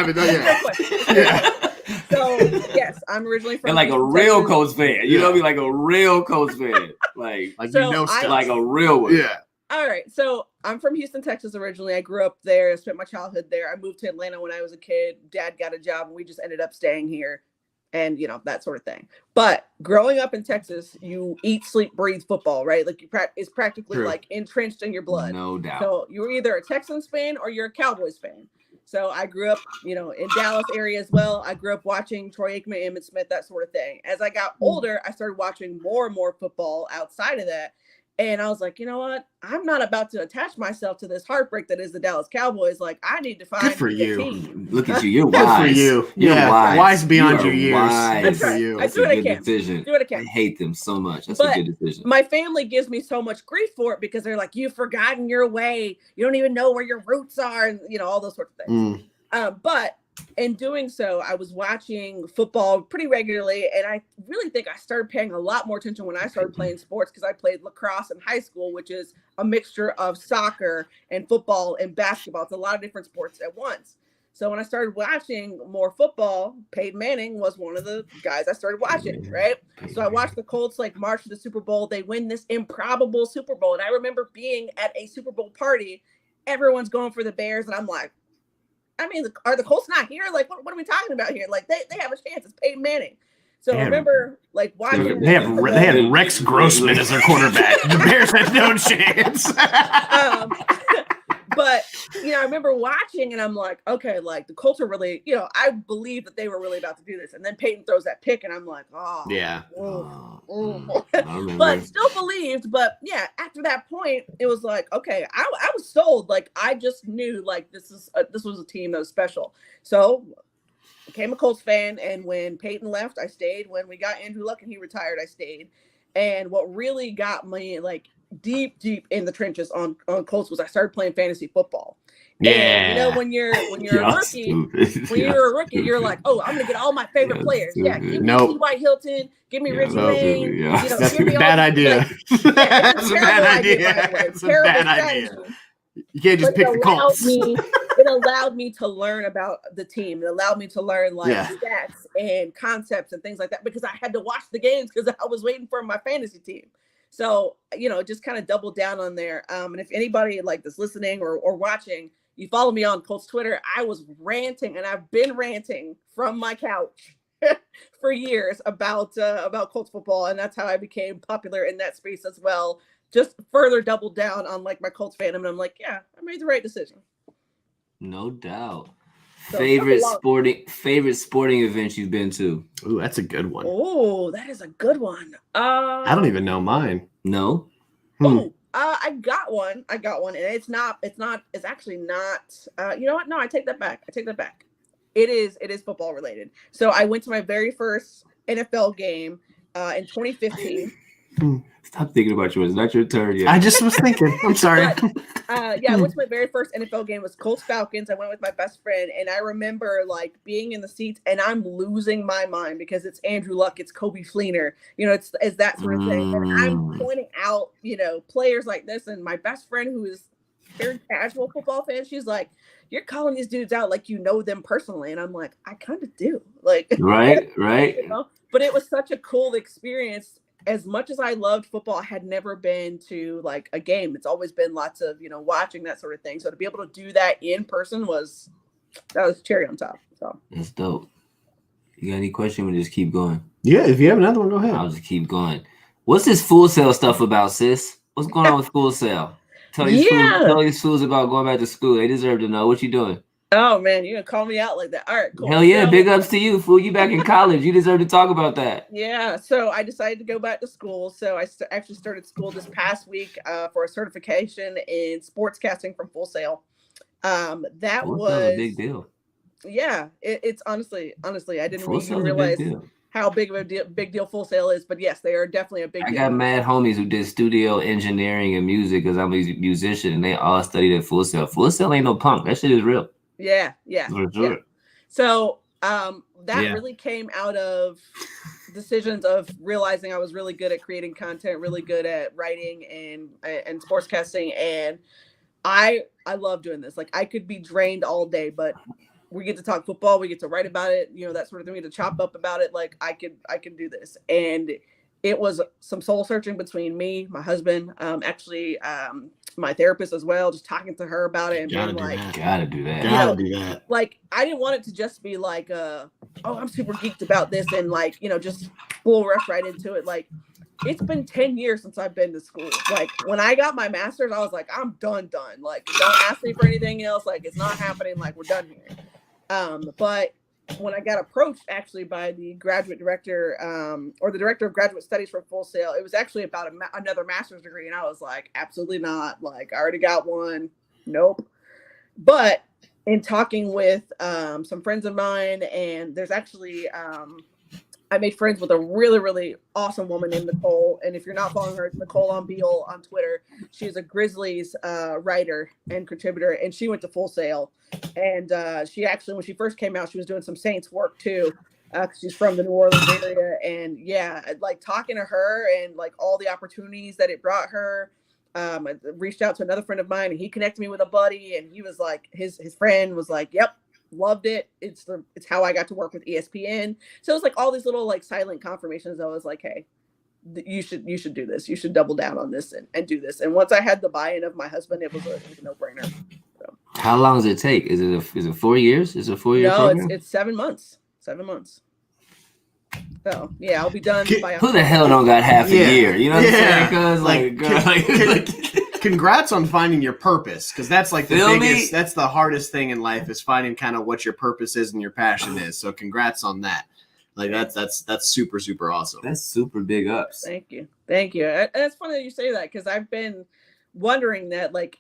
So yes, I'm originally from. And like Houston, a real Texas. Colts fan, you know what I mean? Like a real Colts fan, like so like a real one. Yeah. All right, so I'm from Houston, Texas originally. I grew up there, spent my childhood there. I moved to Atlanta when I was a kid. Dad got a job and we just ended up staying here and, that sort of thing. But growing up in Texas, you eat, sleep, breathe football, right? Like it's practically True. like entrenched in your blood. No doubt. So you're either a Texans fan or you're a Cowboys fan. So I grew up, in Dallas area as well. I grew up watching Troy Aikman, Emmitt Smith, that sort of thing. As I got older, I started watching more and more football outside of that. And I was like, you know what? I'm not about to attach myself to this heartbreak that is the Dallas Cowboys. Like, I need to find for a you. team. Look at you. You're Good wise. for you. You're wise beyond You your are years. wise. Good for you. That's I do a what I good can. decision. Do what I can. I hate them so much. That's But a good decision. my family gives me so much grief for it because they're like, you've forgotten your way. You don't even know where your roots are. And, all those sorts of things. But in doing so, I was watching football pretty regularly, and I really think I started paying a lot more attention when I started playing sports because I played lacrosse in high school, which is a mixture of soccer and football and basketball. It's a lot of different sports at once. So when I started watching more football, Peyton Manning was one of the guys I started watching, right? So I watched the Colts march to the Super Bowl. They win this improbable Super Bowl, and I remember being at a Super Bowl party. Everyone's going for the Bears, and I'm like, I mean, are the Colts not here? Like, what are we talking about here? Like, they have a chance. It's Peyton Manning. So I remember, watching. They had Rex Grossman as their quarterback. The Bears had no chance. But, I remember watching, and I'm like, okay, the Colts are really, I believe that they were really about to do this. And then Peyton throws that pick, and I'm like, oh. Yeah. But still believed. But, yeah, after that point, it was like, okay, I was sold. I just knew, this was a team that was special. So became a Colts fan. And when Peyton left, I stayed. When we got Andrew Luck and he retired, I stayed. And what really got me, deep in the trenches on Colts was I started playing fantasy football. And, when you're a rookie, you're like, oh, I'm gonna get all my favorite players. Yeah, give me T.Y. Hilton, give me Reggie Wayne. That's a bad idea. That's a bad idea. It's a bad idea. You can't just pick the Colts. It allowed me to learn about the team. It allowed me to learn stats and concepts and things like that because I had to watch the games because I was waiting for my fantasy team. So, just kind of double down on there. And if anybody that's listening or watching, you follow me on Colts Twitter, I was ranting, and I've been ranting from my couch for years about Colts football. And that's how I became popular in that space as well. Just further doubled down on my Colts fandom. And I'm like, yeah, I made the right decision. No doubt. So, favorite sporting event you've been to? Ooh, that's a good one. Oh, that is a good one. I don't even know mine. No. I got one, and it's actually not. You know what? No, I take that back. It is football related. So I went to my very first NFL game in 2015. Stop thinking about yours. It's not your turn yet. I just was thinking. I'm sorry. I went to my very first NFL game. It was Colts Falcons. I went with my best friend, and I remember being in the seats, and I'm losing my mind because it's Andrew Luck, it's Coby Fleener, it's that sort of thing. And I'm pointing out, players like this, and my best friend, who is very casual football fan, she's like, "You're calling these dudes out like you know them personally," and I'm like, "I kind of do." Right. But it was such a cool experience. As much as I loved football, I had never been to a game. It's always been lots of, watching that sort of thing. So to be able to do that in person was cherry on top. So that's dope. You got any question? We just keep going. Yeah, if you have another one, go ahead. I'll just keep going. What's this Full Sail stuff about, sis? What's going on with Full Sail? Tell these fools about going back to school. They deserve to know. What you doing? Oh man, you're gonna call me out like that. All right, cool. Hell yeah, big ups to you, fool. You back in college. You deserve to talk about that. Yeah, so I decided to go back to school. So I actually started school this past week for a certification in sportscasting from Full Sail. That was a big deal. Yeah, it's honestly, I didn't even realize how big of a big deal Full Sail is. But yes, they are definitely a big deal. I got mad homies who did studio engineering and music because I'm a musician, and they all studied at Full Sail. Full Sail ain't no punk. That shit is real. Yeah. So that Yeah. really came out of decisions of realizing I was really good at creating content, really good at writing and sportscasting, and I love doing this. Like, I could be drained all day, but we get to talk football, we get to write about it, you know, that sort of thing. We get to chop up about it. Like, I can do this. And it was some soul searching between me, my husband, actually, my therapist as well, just talking to her about it and being like, gotta do that. Gotta do that. Like, I didn't want it to just be like, oh, I'm super geeked about this and like, just full rush right into it. Like, it's been 10 years since I've been to school. Like, when I got my master's, I was like, I'm done. Like, don't ask me for anything else. Like, it's not happening. Like, we're done here. But when I got approached actually by the graduate director, or the director of graduate studies for Full Sail, it was actually about another master's degree. And I was like, absolutely not. Like, I already got one. Nope. But in talking with some friends of mine, and there's actually, I made friends with a really, really awesome woman named Nicole. And if you're not following her, Nicole on Beal on Twitter. She's a Grizzlies writer and contributor, and she went to Full Sail. And she actually, when she first came out, she was doing some Saints work too. She's from the New Orleans area. And yeah, like talking to her and like all the opportunities that it brought her. I reached out to another friend of mine, and he connected me with a buddy, and he was like, his friend was like, yep, loved it. It's how I got to work with ESPN. So it was like all these little like silent confirmations. I was like, hey, you should do this. You should double down on this and do this. And once I had the buy-in of my husband, it was a no-brainer. So. How long does it take? Is it 4 years? Is it a 4-year program? No, it's 7 months. 7 months. So yeah, I'll be done by. Who the hell don't got half a year? You know what I'm saying? Because congrats on finding your purpose, because that's like the biggest. That's the hardest thing in life, is finding kind of what your purpose is and your passion is. So congrats on that. Like that's super, super awesome. That's super big ups. Thank you. And it's funny that you say that, because I've been wondering that. Like,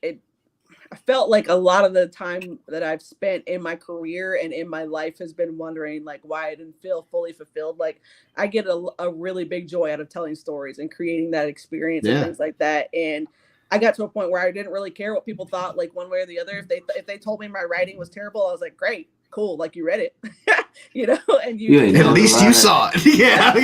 I felt like a lot of the time that I've spent in my career and in my life has been wondering like why I didn't feel fully fulfilled. Like, I get a really big joy out of telling stories and creating that experience and things like that. And I got to a point where I didn't really care what people thought, like one way or the other. If they told me my writing was terrible, I was like, great, cool, like you read it. And at least you saw it. Yeah.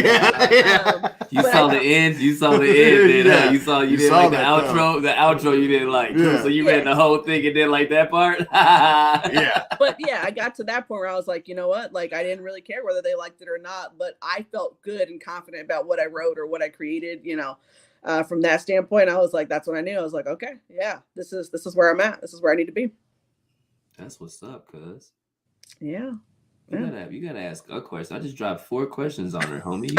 You saw the end. You saw the end. And, you didn't like the outro. The outro you didn't like. So you read the whole thing and didn't like that part. But yeah, I got to that point where I was like, you know what? Like, I didn't really care whether they liked it or not, but I felt good and confident about what I wrote or what I created. From that standpoint, I was like, that's when I knew. I was like, okay, yeah, this is where I'm at. This is where I need to be. That's what's up, cuz. Yeah. You gotta ask a question. I just dropped 4 questions on her, homie.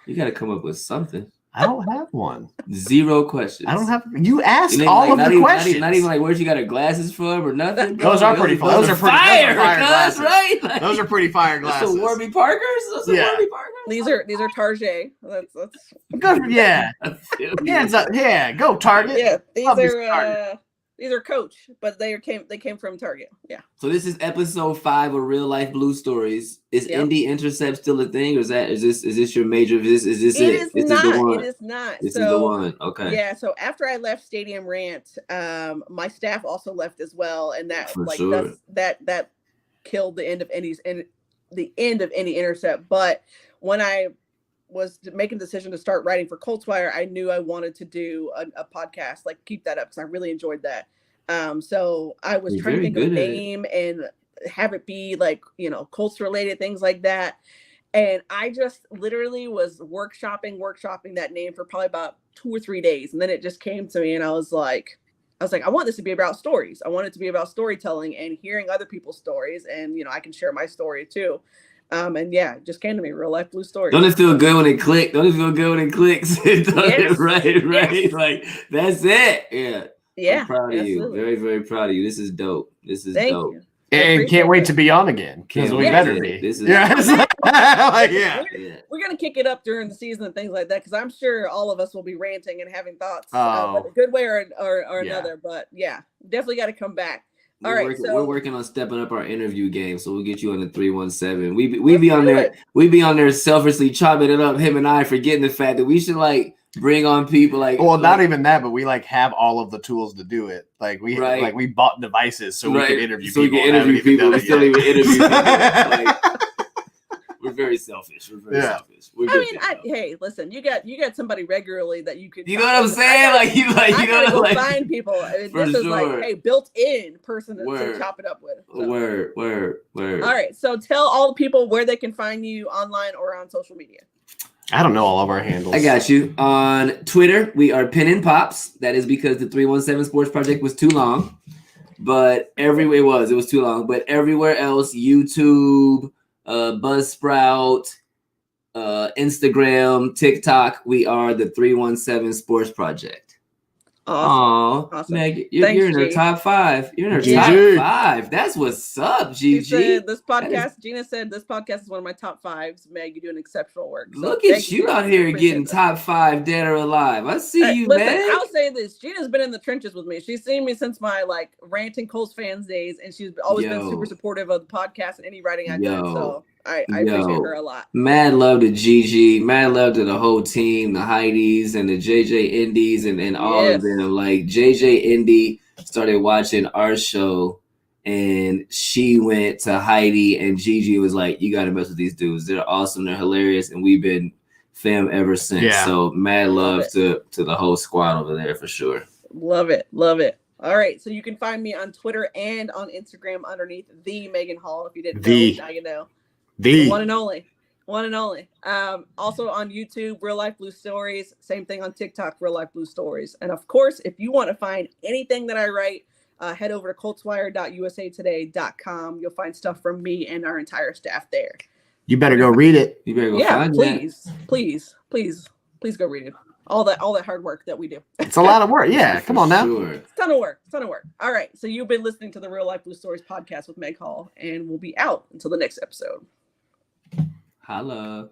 You gotta come up with something. I don't have one. 0 questions. I don't have. You asked all of the questions. Not even like where'd you got her glasses from or nothing. Those are pretty fire. Those are fire glasses, right? Like, those are pretty fire glasses. Those are Warby Parkers. These are Target. That's good. Yeah. Hands up. Yeah. Go Target. Yeah. These are Coach, but they came from Target. Yeah. So this is episode 5 of Real Life Blue Stories. Is Indie Intercept still a thing, or is this your major? Is this it? It is not. It is not. This is the one. Okay. Yeah. So after I left Stadium Rant, my staff also left as well, and that that killed the end of any Intercept. But when I was making the decision to start writing for Colts Wire, I knew I wanted to do a podcast, like keep that up, because I really enjoyed that. So I was trying to think of a name and have it be like, Colts related, things like that. And I just literally was workshopping that name for probably about 2 or 3 days. And then it just came to me, and I was like, I want this to be about stories. I want it to be about storytelling and hearing other people's stories. And, I can share my story too. And yeah, it just came to me, Real Life Blue Stories. Don't it feel good when it clicks? Right. Like, that's it. Yeah. I'm proud of you. Very, very proud of you. This is dope. Thank dope. You. And can't wait to be on again, because we better be. This is We're gonna kick it up during the season and things like that, because I'm sure all of us will be ranting and having thoughts, a good way or another. But yeah, definitely got to come back. We're working on stepping up our interview game, so we'll get you on the 317. We be on there. We be on there selfishly chopping it up, him and I, forgetting the fact that we should like bring on people like. Well, not even that, but we like have all of the tools to do it. Like we bought devices so we can interview people. We can interview people. We still even interview people. We're very selfish. Selfish. Hey, listen, you got somebody regularly that you could. You know what I'm saying? I gotta go find people. This is like, hey, built-in person to chop it up with. So. Word. All right, so tell all the people where they can find you online or on social media. I don't know all of our handles. I got you. On Twitter, we are Penn Pops. That is because the 317 Sports Project was too long. But everywhere it was too long. But everywhere else, YouTube, Buzzsprout, Instagram, TikTok, we are the 317 Sports Project. Awesome. Meg, you're in her top 5. You're in her top 5. That's what's up, Gigi. She said Gina said this podcast is one of my top 5s. Meg, you doing exceptional work. So look at you out here getting top 5 dead or alive. I see you, listen, Meg. I'll say this. Gina's been in the trenches with me. She's seen me since my ranting Colts fans days, and she's always been super supportive of the podcast and any writing I've done. So I appreciate her a lot. Mad love to Gigi. Mad love to the whole team, the Heidi's and the JJ Indies and all of them. Like JJ Indy started watching our show and she went to Heidi and Gigi was like, you got to mess with these dudes. They're awesome. They're hilarious. And we've been fam ever since. Yeah. So mad love to the whole squad over there for sure. Love it. Love it. All right. So you can find me on Twitter and on Instagram underneath the Megan Hall. If you didn't know, now you know. The one and only. Also on YouTube, Real Life Blue Stories. Same thing on TikTok, Real Life Blue Stories. And of course, if you want to find anything that I write, head over to coltswire.usatoday.com. You'll find stuff from me and our entire staff there. You better go read it. You better go find it. Please go read it. All that hard work that we do. It's a lot of work. Yeah, come on now. Sure. It's a ton of work. All right. So you've been listening to the Real Life Blue Stories podcast with Meg Hall, and we'll be out until the next episode. Holla.